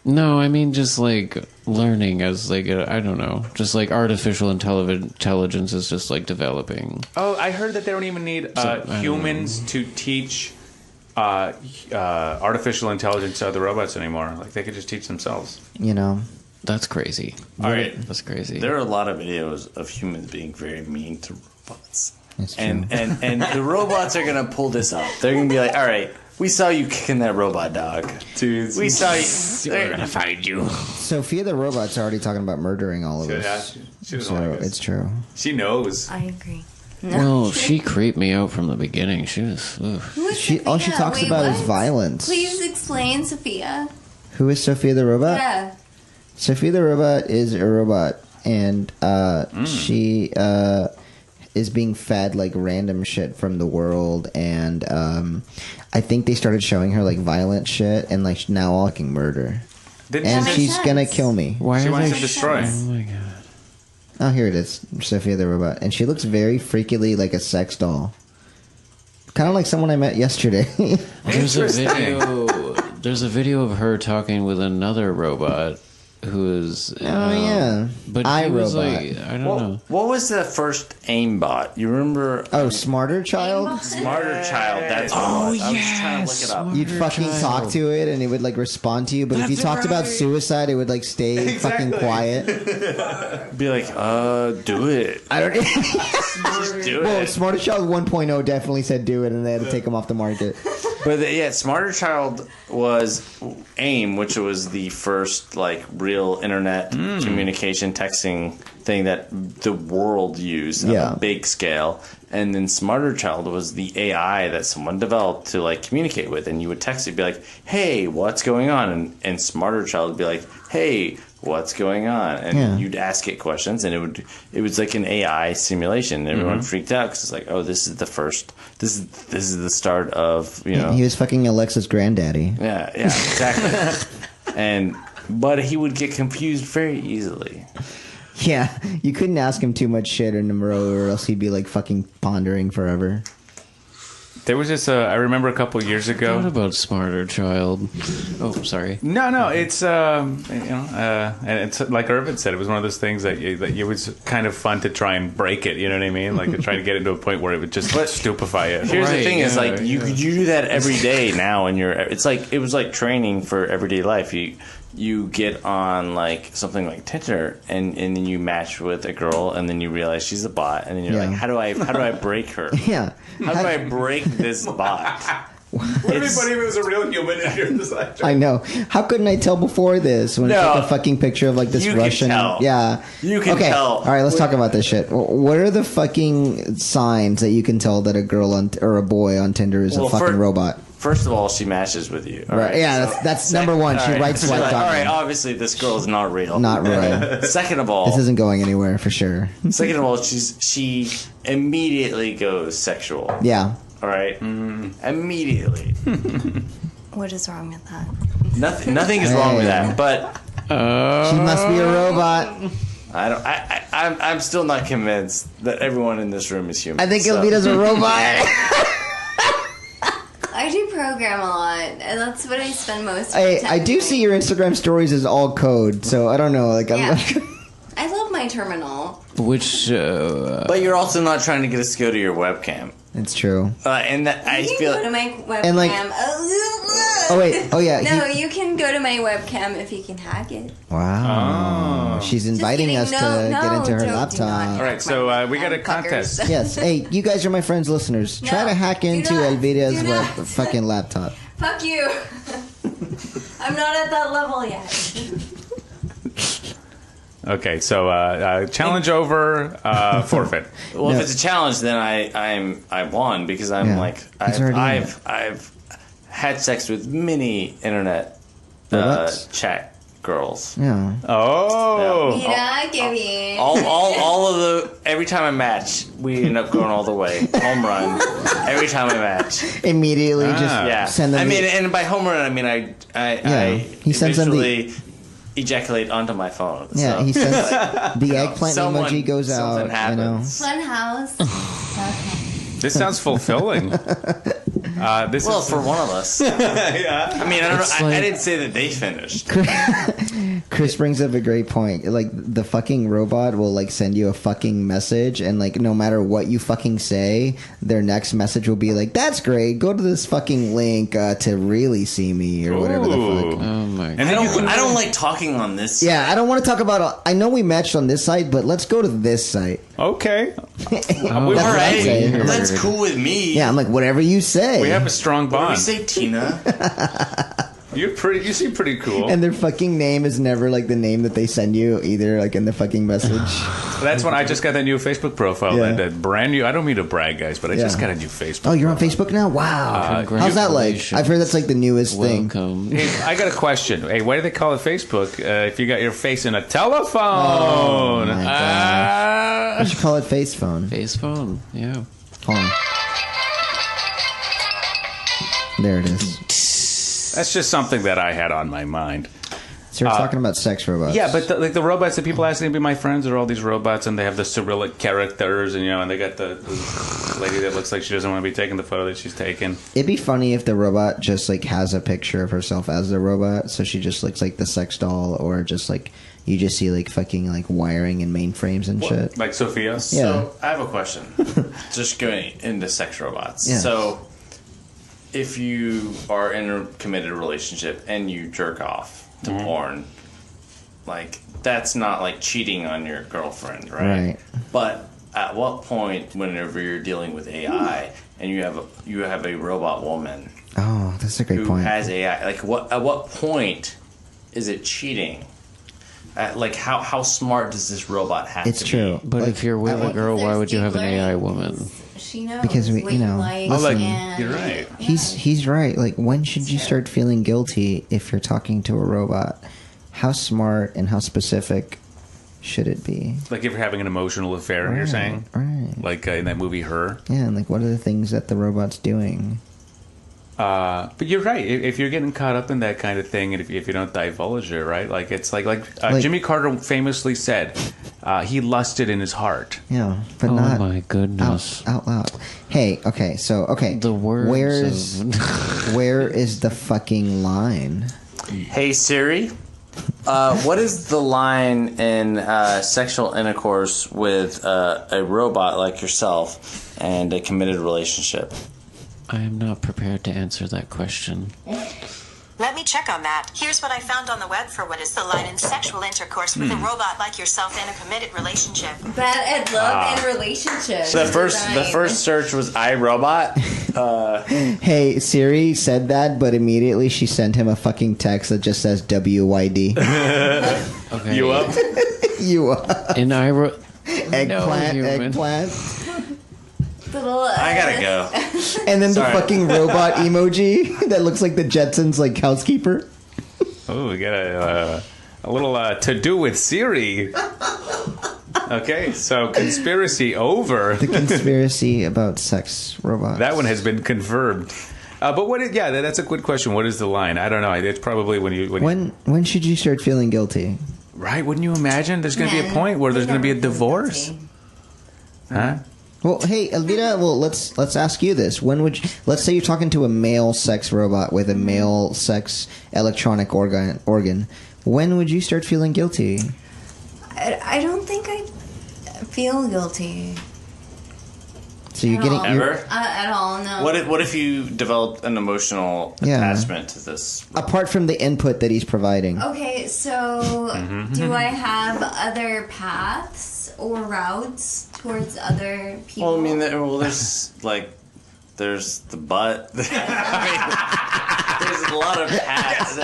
No, I mean just like learning as like I don't know, just like artificial intelligence is just like developing. Oh, I heard that they don't even need humans to teach artificial intelligence to other robots anymore. Like they could just teach themselves. That's crazy. All right. That's crazy. There are a lot of videos of humans being very mean to robots. That's true. And the robots are going to pull this up. They're going to be like, all right, we saw you kicking that robot dog. Dude, We saw you. We're gonna find you. Sophia the robot's already talking about murdering all of us. she doesn't So like us. it's true. She knows. I agree. Well, she creeped me out from the beginning. She was. Ugh. Who is All she Sophia? talks Wait, about is what? violence. Please explain, Sophia. Who is Sophia the robot? Yeah. Sophia the robot is a robot, and she is being fed like random shit from the world, and I think they started showing her like violent shit, and like now all can murder, Didn't and makes she's sense. gonna kill me. Why she are wants they to destroy. Oh my god. Oh, here it is, Sophia the robot, and she looks very freakily like a sex doll, kind of like someone I met yesterday. There's a video of her talking with another robot who is. Yeah, But I he was robot. like, I don't know. What was the first aimbot? You remember? Oh, Smarter Child. Smarter Child. That's what it was. I was just trying to look it up. You'd fucking talk to it, and it would like respond to you. But if you talked about suicide, it would like stay fucking quiet. Be like, do it. I don't. Just do Well, it. Smarter Child 1.0 definitely said do it, and they had to take them off the market. But yeah, Smarter Child was AIM, which was the first like real internet communication texting thing that the world used on Yeah. a big scale. And then Smarter Child was the AI that someone developed to like communicate with, and you would text it, be like, "Hey, what's going on?" And Smarter Child would be like, "Hey, what's going on?" And Yeah. you'd ask it questions, and it was like an AI simulation. And everyone freaked out because it's like, oh, this is the first. This is the start of He was fucking Alexa's granddaddy. Yeah, exactly. But he would get confused very easily. Yeah, you couldn't ask him too much shit in a row, or else he'd be like fucking pondering forever. There was this. I remember a couple years What ago. about Smarter Child? Oh, sorry. No, it's and it's like Irvin said. It was one of those things that it was kind of fun to try and break it. You know what I mean? Like to try to get it to a point where it would just stupefy it. Here's the Right, thing: is yeah, like you do that every day now, and it was like training for everyday life. you get on like something like Tinder and then you match with a girl and then you realize she's a bot and then you're like, how do I break her? Yeah. How do I break this bot? What if it was a real human and you're just like... I know. How couldn't I tell before this when it's like a fucking picture of like this You Russian? can tell. Yeah. You can okay. tell. All right, let's talk about this shit. What are the fucking signs that you can tell that a girl or a boy on Tinder is a fucking robot? First of all, she matches with you. All right. Yeah, that's number one. She writes All white right, obviously this girl is not real. Not real. Second of all, This isn't going anywhere for sure. second of all, she immediately goes sexual. Yeah. All right, immediately. What is wrong with that? Nothing is wrong with that, but She must be a robot. I'm still not convinced that everyone in this room is human. I think so. Elvira's a robot. I do program a lot, and that's what I spend most of my time I do doing. see your Instagram stories as all code, so I don't know. Like, I'm Yeah. like, I love my terminal. Which But you're also not trying to get us to go to your webcam, it's true. and that I You can feel. go to my webcam. And, like- Oh wait. Oh yeah. No, you can go to my webcam if you can hack it. Wow. She's inviting kidding. us to No, get into her do not laptop. hack All right, so my we got a fuckers. contest. Yes. Hey, you guys are my friends, listeners. Try No, to hack do into not. Elvira's Do not. fucking laptop. Fuck you. I'm not at that level yet. Okay, so challenge over, forfeit. Well, No. if it's a challenge, then I won because I'm Yeah. like He's already in I've had sex with many internet Robots? chat girls. Yeah. Oh. Mira, qué bien. All of the every time I match, we end up going all the way home run. Every time I match, Immediately just yeah. send them. I mean, and by home run, I mean I He sends them the- visually ejaculate onto my phone. yeah, so. he sends the eggplant Someone- emoji goes out. something happens. Fun house. Okay. This sounds fulfilling. This Well, is for one of us. yeah. I mean, I don't know. It's I like- didn't say that they finished. Chris brings up a great point. Like the fucking robot will like send you a fucking message, and like no matter what you fucking say, their next message will be like, "That's great. Go to this fucking link to really see me or whatever the Ooh. fuck." oh my And god. then you can I don't like talking on this. Yeah, I don't want to talk about. I know we matched on this site, but let's go to this site. Okay. Oh, That's All what I'm right, saying. that's cool with me. Yeah, I'm like whatever you say. We have a strong What do we bond. say, Tina? You seem pretty cool. and their fucking name is never like the name that they send you either, like in the fucking message. That's when I just got that new Facebook profile. Yeah. That brand new. I don't mean to brag, guys, but I just Yeah. got a new Facebook. Oh, you're on Facebook now? Wow. How's that like? I've heard that's like the newest thing. Welcome. Hey, I got a question. Hey, why do they call it Facebook if you got your face in a telephone? Oh, my Ah. We should call it Face Phone. Face phone. Yeah. Hold on. There it is. That's just something that I had on my mind. So we're talking about sex robots. Yeah, but the robots that people asking to be my friends are all these robots, and they have the Cyrillic characters, and and they got the lady that looks like she doesn't want to be taking the photo that she's taking. It'd be funny if the robot just like has a picture of herself as the robot, so she just looks like the sex doll, or just like you just see like fucking like wiring and mainframes and shit. Like Sophia. Yeah. So I have a question. Just going into sex robots. Yeah. So if you are in a committed relationship and you jerk off to porn, like that's not like cheating on your girlfriend, right? Right. But at what point, whenever you're dealing with AI and you have a robot woman Oh, that's a great who point. has AI, like at what point is it cheating? Like how smart does this robot have It's to true. be? But Like, if you're with a girl, why would you have an AI woman? She knows Because we- what you know, like, listen, and- you're right. He's right. Like, when should you start feeling guilty if you're talking to a robot? How smart and how specific should it be? Like if you're having an emotional affair, you're Right, saying? right. Like in that movie, Her? Yeah, and like, what are the things that the robot's doing? But you're right. If you're getting caught up in that kind of thing, and if you don't divulge it, right? Like it's like Jimmy Carter famously said, he lusted in his heart. Yeah, but Oh not my goodness. out loud. Hey, okay, The words where is the fucking line? Hey Siri, what is the line in sexual intercourse with a robot like yourself and a committed relationship? I am not prepared to answer that question. Let me check on that. Here's what I found on the web for what is the line in sexual intercourse with a robot like yourself in a committed relationship. Bad at love and relationships. So the first search was iRobot. Hey, Siri said that, but immediately she sent him a fucking text that just says WYD. Okay. You up? You And eggplant. Little, I gotta go. And then Sorry. the fucking robot emoji that looks like the Jetsons, like housekeeper. Oh, we got a little to do with Siri. Okay, so conspiracy over. The conspiracy about sex robots. That one has been confirmed. But that's a good question. What is the line? I don't know. It's probably When should you start feeling guilty? right? Wouldn't you imagine there's going to be a point where there's going to be a divorce? Huh? Well, hey, Elvira. Well, let's ask you this. Let's say you're talking to a male sex robot with a male sex electronic organ. When would you start feeling guilty? I don't think I feel guilty. So you're getting Ever? At all, no. What if you developed an emotional attachment to this? apart from the input that he's providing. Okay, so do I have other paths or routes towards other people? Well, I mean, there's the butt. I mean, there's a lot of paths.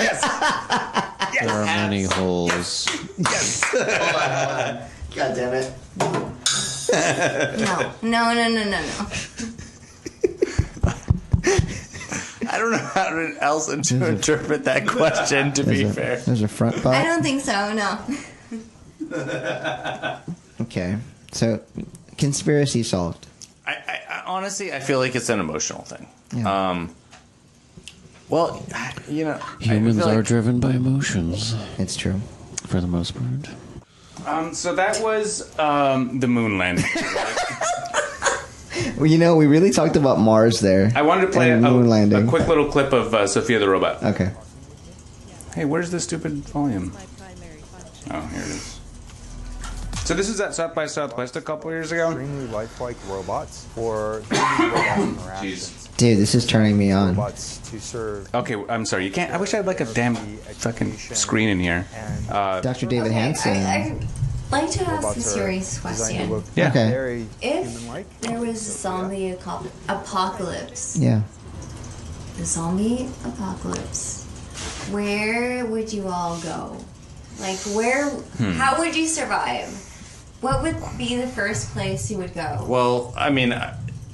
There are many holes. God damn it. No. I don't know how else to interpret that question, to be fair. There's a front butt. I don't think so, no. Okay. So, conspiracy solved. I honestly, I feel like it's an emotional thing. Yeah. Well, you know, Humans are driven by emotions, It's true. for the most part. So that was the moon landing. Well, you know, we really talked about Mars there. I wanted to play And moon a landing. quick little clip of Sophia the Robot. Okay. Hey, where's the stupid volume? Oh, here it is. So this is at South by Southwest a couple years ago. Extremely lifelike robots for human-robot interactions. Dude, this is turning me on. Robots to serve Okay, I'm sorry. You can't. I wish I had like a damn fucking screen in here. Dr. David Hansen. I'd like to ask a robots are serious designed to question. look Yeah. Okay. very If human-like. there was a zombie apocalypse, Yeah. the zombie apocalypse, where would you all go? Like, how would you survive? What would be the first place you would go? well, I mean,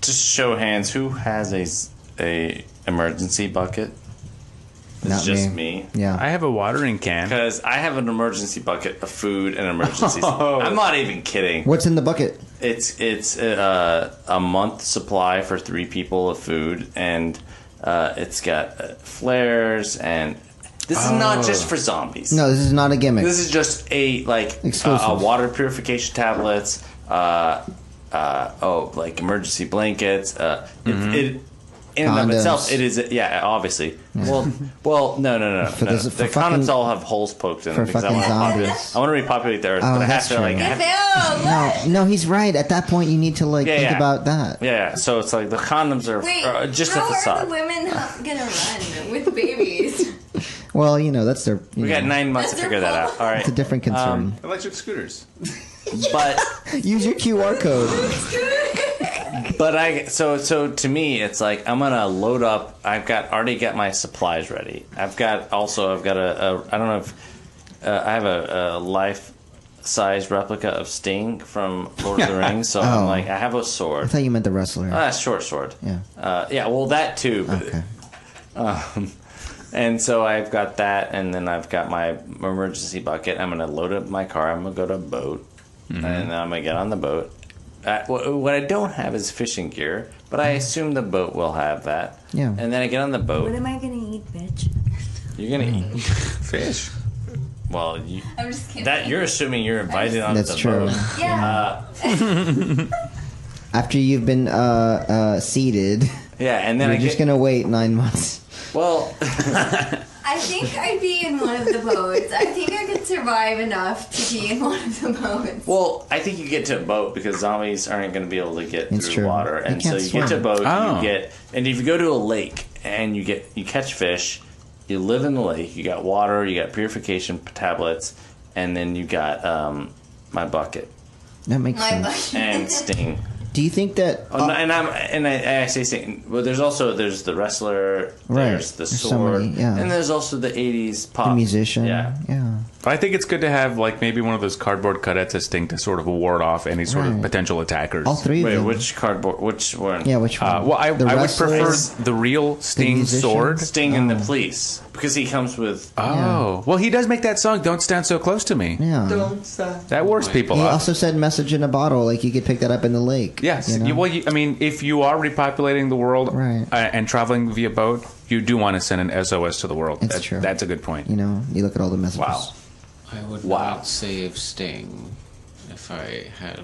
just show of hands, who has a emergency bucket? It's Not just me. me. Yeah. I have a watering can. Because I have an emergency bucket of food and emergencies. Oh. I'm not even kidding. What's in the bucket? It's a month supply for 3 people of food, and it's got flares, and this is not just for zombies. No, this is not a gimmick. This is just a Exclusive. water purification tablets. Like emergency blankets. It in and of Condoms. itself, it is obviously. Well, no. For The fucking- condoms all have holes poked in for them because fucking zombies. I want to repopulate the earth, Oh, but I have that's to like. true. I have- No, he's right. At that point, you need to think yeah. about that. yeah, so it's like the condoms are Wait, just a how are facade. the women gonna run with babies? Well, you know, that's their. We got 9 months to That's figure that out. All right, It's a different concern. Electric scooters. but Use your QR code. so to me, it's like I'm gonna load up. I've already got my supplies ready. I've got a I don't know if I have a life-size replica of Sting from Lord of the Rings. So I'm like, I have a I sword. thought you meant the wrestler. Short sword. Yeah. Yeah. Well, that too. But, Okay. And so I've got that, and then I've got my emergency bucket. I'm gonna load up my car. I'm gonna go to a boat, and then I'm gonna get on the boat. What I don't have is fishing gear, but I assume the boat will have that. Yeah. And then I get on the boat. What am I gonna eat, bitch? You're gonna eat. Fish. Well, I'm just kidding. that you're assuming you're invited on That's the true. boat. Yeah. After you've been seated, Yeah, and then you're I just get. gonna wait 9 months. Well, I think I'd be in one of the boats. I think I could survive enough to be in one of the boats. well, I think you get to a boat because zombies aren't going to be able to get It's through true. water, They and so can't you get to a swim. boat. Oh. And if you go to a lake and you catch fish, you live in the lake. You got water. You got purification tablets, and then you got my bucket That makes sense. and Sting. Do you think that? I say Sting. Well, there's the wrestler. There's the There's so sword, many, yeah. and there's also the '80s pop The musician. Yeah. I think it's good to have like maybe one of those cardboard cutouts as Sting to sort of ward off any sort of potential attackers. All three of Wait, them. which cardboard? Which one? Yeah, which one? Well, I The would wrestlers, prefer the real Sting musicians? sword. Sting and the police, because he comes with. Oh, well, he does make that song "Don't Stand So Close to Me." Yeah. That wars people He up. also said "message in a bottle," like you could pick that up in the lake. Yes. you know? I mean, if you are repopulating the world Right. and traveling via boat, you do want to send an SOS to the world. It's true. That's a good point. You know, you look at all the messages. Wow. I would Wow. not save Sting if I had.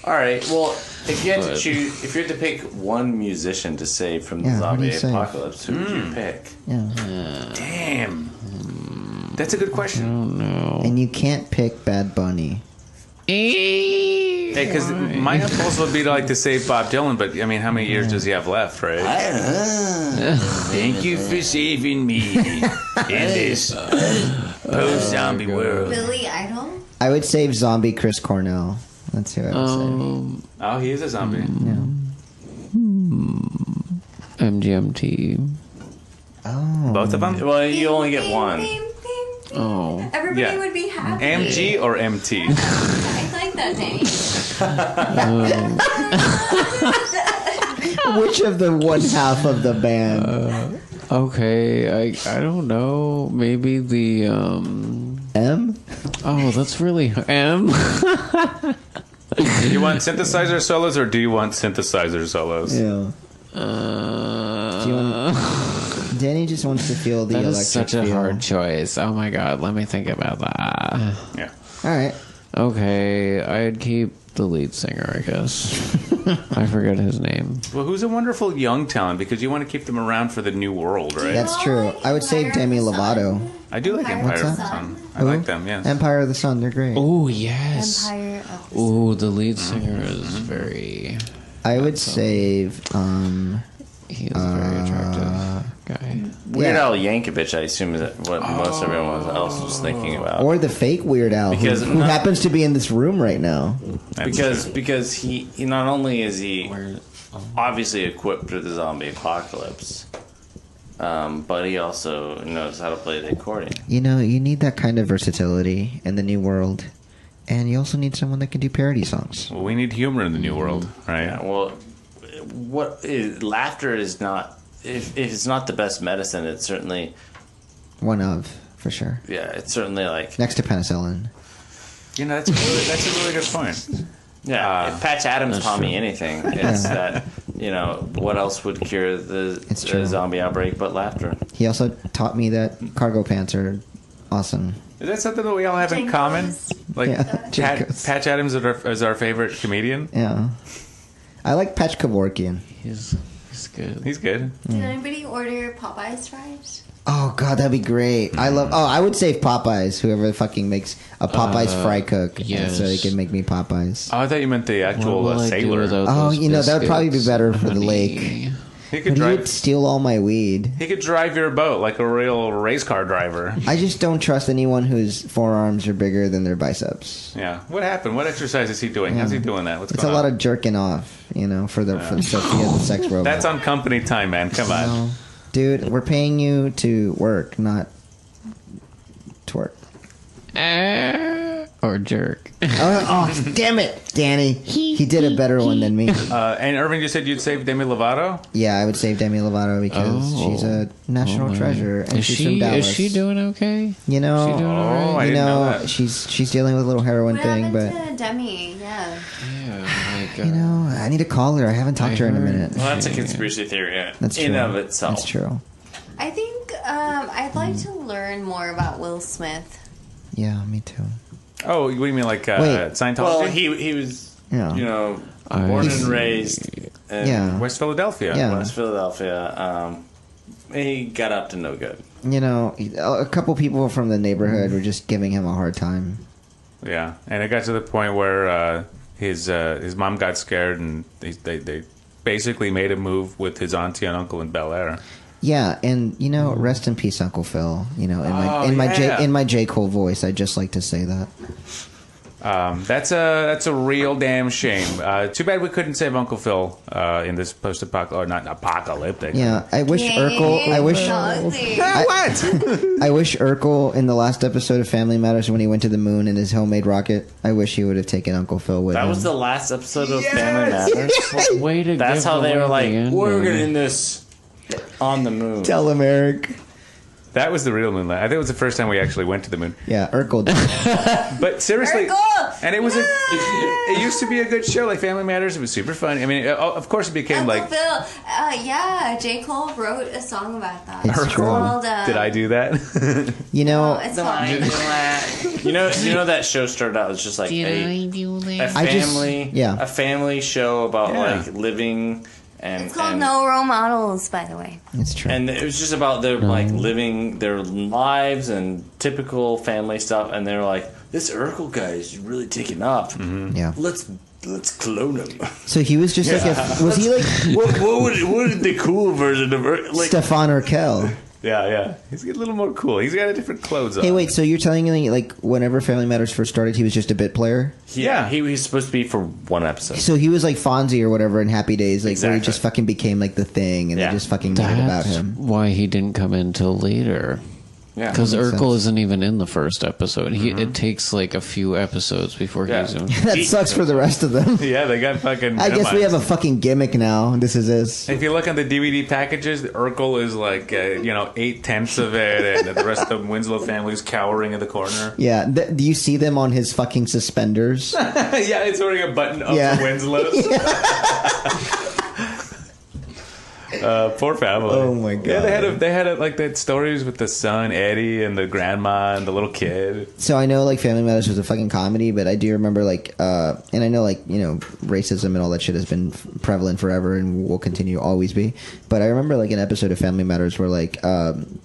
All right. Well, if you had to But- choose, if you had to pick one musician to save from the Yeah, who do zombie you save? apocalypse, who would you pick? Yeah. Damn. That's a good question. No. And you can't pick Bad Bunny. Because my impulse would be to save Bob Dylan, but I mean, how many years does he have left, right? Thank you for saving me in this post-zombie world. Billy Idol? I would save zombie Chris Cornell. That's who I would save. Oh, he is a zombie. MGMT. Oh. Both of them? Well, you only get one. Oh. Everybody Yeah. would be happy. MG or MT? I like that, Danny. Which of the one half of the band? Okay, I don't know. Maybe the M? Oh, that's really M. Do you want synthesizer solos or do you want synthesizer solos? Yeah. Do you want... Danny just wants to feel the That electric is such a feel. hard choice. Oh my god, let me think about that. Yeah. All right. Okay, I'd keep the lead singer, I guess. I forget his name. Well, who's a wonderful young talent because you want to keep them around for the new world, right? That's true. I would save Demi Lovato. I do like Empire of the Sun. I like them, yes. Empire of the Sun, they're great. Oh, yes. Empire of the Oh, the lead singer is very... I would save He is a very attractive guy. Weird Al Yankovic, I assume, is what most everyone else was thinking about. or the fake Weird Al Because who happens to be in this room right now. because he not only is he obviously equipped for the zombie apocalypse, but he also knows how to play the accordion. You know, you need that kind of versatility in the new world. And you also need someone that can do parody songs. Well, we need humor in the new world, right? Yeah, well, laughter is not. If it's not the best medicine, it's certainly. One of, for sure. Yeah, it's certainly like. Next to penicillin. You know, that's a really good point. Yeah, if Patch Adams taught me anything, it's that what else would cure the zombie outbreak but laughter. He also taught me that cargo pants are awesome. Is that something that we all have in common? Like Yeah, Patch Adams is our favorite comedian. Yeah. I like Patch Kevorkian. He's good. He's good. Did anybody order Popeye's fries? Oh god, that'd be great. I would save Popeyes. Whoever fucking makes a Popeyes fry cook, yes. so they can make me Popeyes. Oh, I thought you meant the actual What will I do sailor. without Oh, those that would probably be biscuits, better for the honey? lake. He But could he would drive. steal all my weed. He could drive your boat like a real race car driver. I just don't trust anyone whose forearms are bigger than their biceps. Yeah. What happened? What exercise is he doing? How's he doing that? What's It's going a on? lot of jerking off, for the Sophia the sex robot. That's on company time, man. Come on. No. Dude, we're paying you to work, not twerk. Or jerk. Oh, damn it, Danny. He did a better one than me. And Irvin, you said you'd save Demi Lovato? Yeah, I would save Demi Lovato because she's a national treasure, and she's from Dallas. Is she doing okay? You know, She doing all right? I didn't know that. she's dealing with a little heroin What thing, happened but to Demi? Yeah. Yeah, like, I need to call her. I haven't talked to her in a minute. Well, that's a conspiracy theory That's in true. of itself. That's true. I think I'd like to learn more about Will Smith. Yeah, me too. Oh, what do you mean, like Wait. Scientology? Well, he was Yeah. born and raised in Yeah. West Philadelphia. Yeah. West Philadelphia. He got up to no good. A couple people from the neighborhood were just giving him a hard time. Yeah, and it got to the point where his mom got scared, and they basically made a move with his auntie and uncle in Bel Air. Yeah, and rest in peace, Uncle Phil. In my J. Cole voice, I just like to say that. That's a real damn shame. Too bad we couldn't save Uncle Phil in this post-apocalyptic, or not apocalyptic. Yeah, I wish Urkel. I wish. What? I wish Urkel in the last episode of Family Matters when he went to the moon in his homemade rocket. I wish he would have taken Uncle Phil with him. That was the last episode of Family Matters. Way to That's give how they away were like, the ending. we're gonna end this on the moon. Tell him, Eric. That was the real moon landing. I think it was the first time we actually went to the moon. Yeah, Urkel did. But seriously, Urkel! and it was it used to be a good show, like Family Matters. It was super fun. I mean, of course, it became Uncle like. Phil, J. Cole wrote a song about that. It's true. Called, Did I do that? it's called. You know that show started out as just like a family show about like living. And, it's called No Role Models, by the way. It's true. And it was just about their like living their lives and typical family stuff. And they're like, this Urkel guy is really taking off. Mm-hmm. Yeah. Let's clone him. So he was just was he like what would the cool version of like Stefan Urkel? Yeah. He's a little more cool. He's got a different clothes on. Hey, wait. So you're telling me like whenever Family Matters first started, he was just a bit player? Yeah, he was supposed to be for one episode. So he was like Fonzie or whatever in Happy Days, like where he Exactly. just fucking became like the thing, and they just fucking made it about That's him. why he didn't come in till later. Yeah, Because makes Urkel sense. isn't even in the first episode. It takes like a few episodes before he's in. That sucks for the rest of them. Yeah, they got fucking. I guess we have a minimized. fucking gimmick now. This is this. If you look on the DVD packages, Urkel is like 8/10 of it, and the rest of the Winslow family is cowering in the corner. Yeah. Do you see them on his fucking suspenders? Yeah, it's wearing a button up Yeah. for Winslow's. Poor family. Oh my God. Yeah, they had like that stories with the son Eddie and the grandma and the little kid. So I know like Family Matters was a fucking comedy, but I do remember like and I know like racism and all that shit has been prevalent forever and will continue to always be. But I remember like an episode of Family Matters where like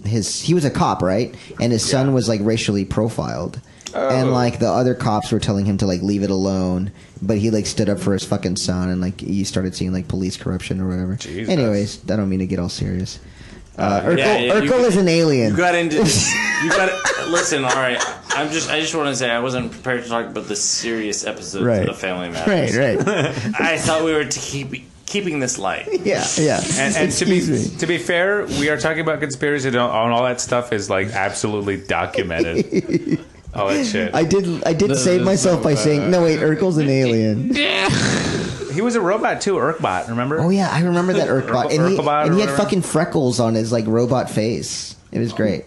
he was a cop, right? And his son was like racially profiled. And like the other cops were telling him to like leave it alone, but he like stood up for his fucking son, and like you started seeing like police corruption or whatever. Jesus. Anyways, I don't mean to get all serious. Yeah, Urkel is an alien. You got into this. You got to listen. All right, I just want to say I wasn't prepared to talk about the serious episodes of Family Matters. Right. I thought we were keeping this light. Yeah. And to be fair, we are talking about conspiracy and all that stuff is like absolutely documented. All that shit. I did save myself by saying, no wait, Urkel's an alien. He was a robot too, Urkbot, remember? Oh yeah, I remember that Urkbot. Urkelbot And he had or fucking freckles on his like robot face. It was great.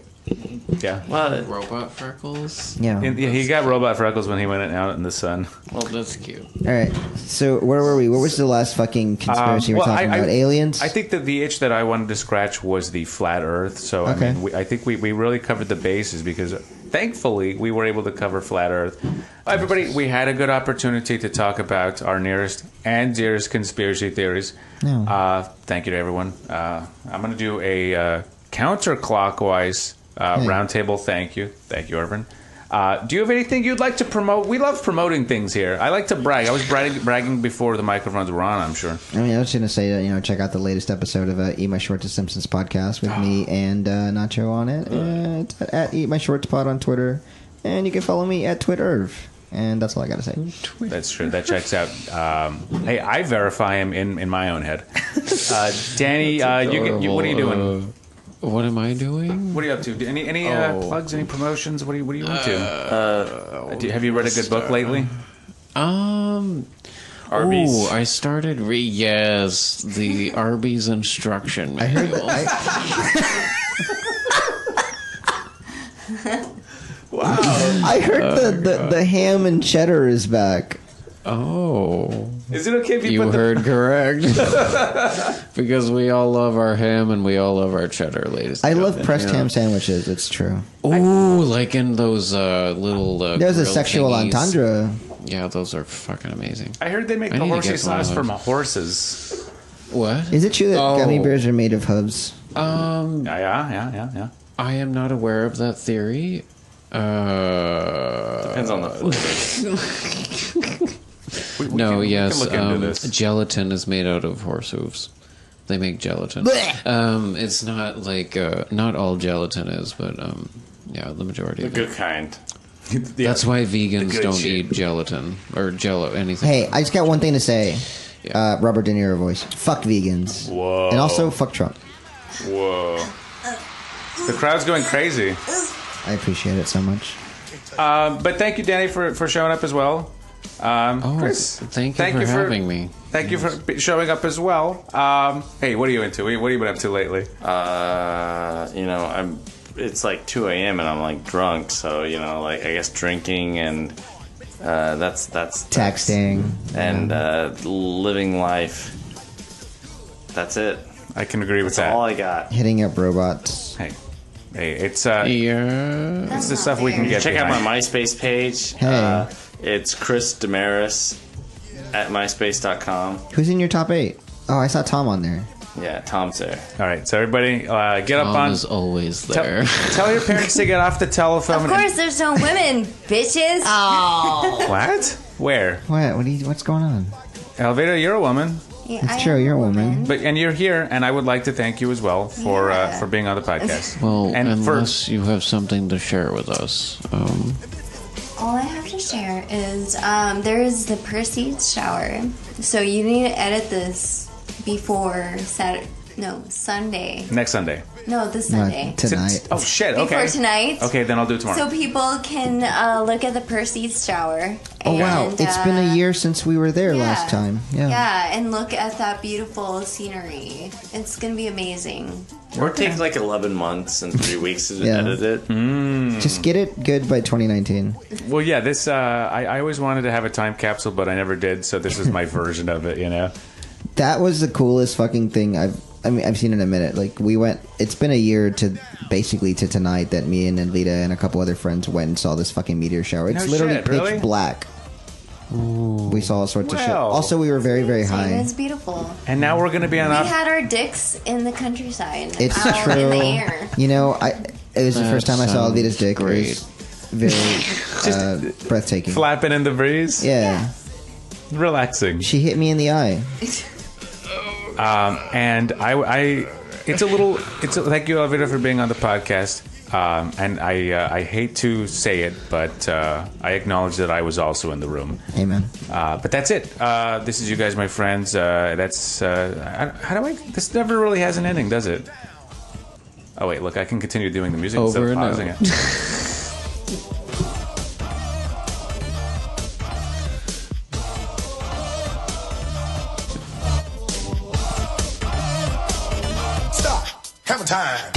Yeah. Well, Robot freckles? Yeah. He got robot freckles when he went out in the sun. Well, that's cute. All right. So where were we? What was the last fucking conspiracy we were talking about? Aliens? I think that the itch that I wanted to scratch was the flat Earth. So Okay. I mean, I think we really covered the bases because thankfully we were able to cover flat Earth. Everybody, we had a good opportunity to talk about our nearest and dearest conspiracy theories. No. Thank you to everyone. I'm going to do a counterclockwise roundtable. Thank you, Irvin. Do you have anything you'd like to promote? We love promoting things here. I like to brag. I was bragging before the microphones were on, I'm sure. I mean, I was going to say, check out the latest episode of Eat My Short to Simpsons podcast with me and Nacho on it. It's at Eat My Shorts Pod on Twitter. And you can follow me at Twitterv. And that's all I got to say. That's true. That checks out. Hey, I verify him in my own head. Danny, what are you doing? What am I doing? What are you up to? Any plugs? Any promotions? What are you into? Have you read a good book lately? Arby's. Oh, I started the Arby's instruction manual. Wow. I heard the ham and cheddar is back. Oh. Is it okay if you heard correct? Because we all love our ham and we all love our cheddar, ladies. I love pressed ham sandwiches. It's true. Oh, like in those little. There's a sexual entendre. Yeah, those are fucking amazing. I heard they make the horsey sauce from horses. What? Is it true that gummy bears are made of hooves? Yeah. I am not aware of that theory. Depends on the flavor. Yes. Gelatin is made out of horse hooves. They make gelatin. It's not like not all gelatin is, but yeah, the majority The of it. good kind. That's why vegans good don't shit. eat gelatin or jello, anything. Hey, I just got one thing to say. Yeah. Robert De Niro voice. Fuck vegans. Whoa. And also, fuck Trump. Whoa. The crowd's going crazy. I appreciate it so much. But thank you, Danny, for showing up as well. Chris, thank you for having me. Thank you for showing up as well. Hey, what are you into? What have you been up to lately? You know, it's like 2 a.m. and I'm like drunk, so you know, like I guess drinking and that's Texting. and living life. That's it. I can agree with That's that. all I got. Hitting up robots. Hey, it's Yeah. it's the stuff we can get. Check out behind. my MySpace page. Hey. It's Chris Demarais at myspace.com. Who's in your top 8? Oh, I saw Tom on there. Yeah, Tom's there. All right, so everybody, get up Tom on. is always there. Tell your parents to get off the telephone. Of course, there's no women, bitches. Oh. What? Where? What's going on? Elvira, you're a woman, Yeah, It's I true, am you're a woman. and you're here, and I would like to thank you as well for being on the podcast. Well, and unless you have something to share with us. All I have to share is there is the proceeds shower. So you need to edit this before Sunday. next Sunday. No, this Sunday. Tonight. Oh shit! Okay. Before tonight. Okay, then I'll do it tomorrow. So people can look at the proceeds shower. Oh, wow. and, It's been a year since we were there yeah. last time. Yeah. Yeah, and look at that beautiful scenery. It's going to be amazing. Or it takes like 11 months and 3 weeks to Yeah. edit it. Just get it good by 2019. Well, yeah. This I always wanted to have a time capsule, but I never did. So this is my version of it. You know. That was the coolest fucking thing I've seen in a minute. Like, it's been a year to tonight that me and Elvira and a couple other friends went and saw this fucking meteor shower. It's No literally shit, pitch really? black. We saw all sorts of shit. Well. Also, we were very, very It high. was beautiful. And now we're gonna be on. We had our dicks in the countryside. It's out true. in the air. You know, it was the That first time I saw sounds Elvira's dick. great. It was very breathtaking. flapping in the breeze. Yeah. Relaxing. She hit me in the eye. And thank you, Elvira, for being on the podcast. And I hate to say it, but I acknowledge that I was also in the room. Amen. But that's it. This is you guys, my friends. This never really has an ending, does it? Oh wait, look, I can continue doing the music instead Over of and pausing out. it. Stop. Hammer time.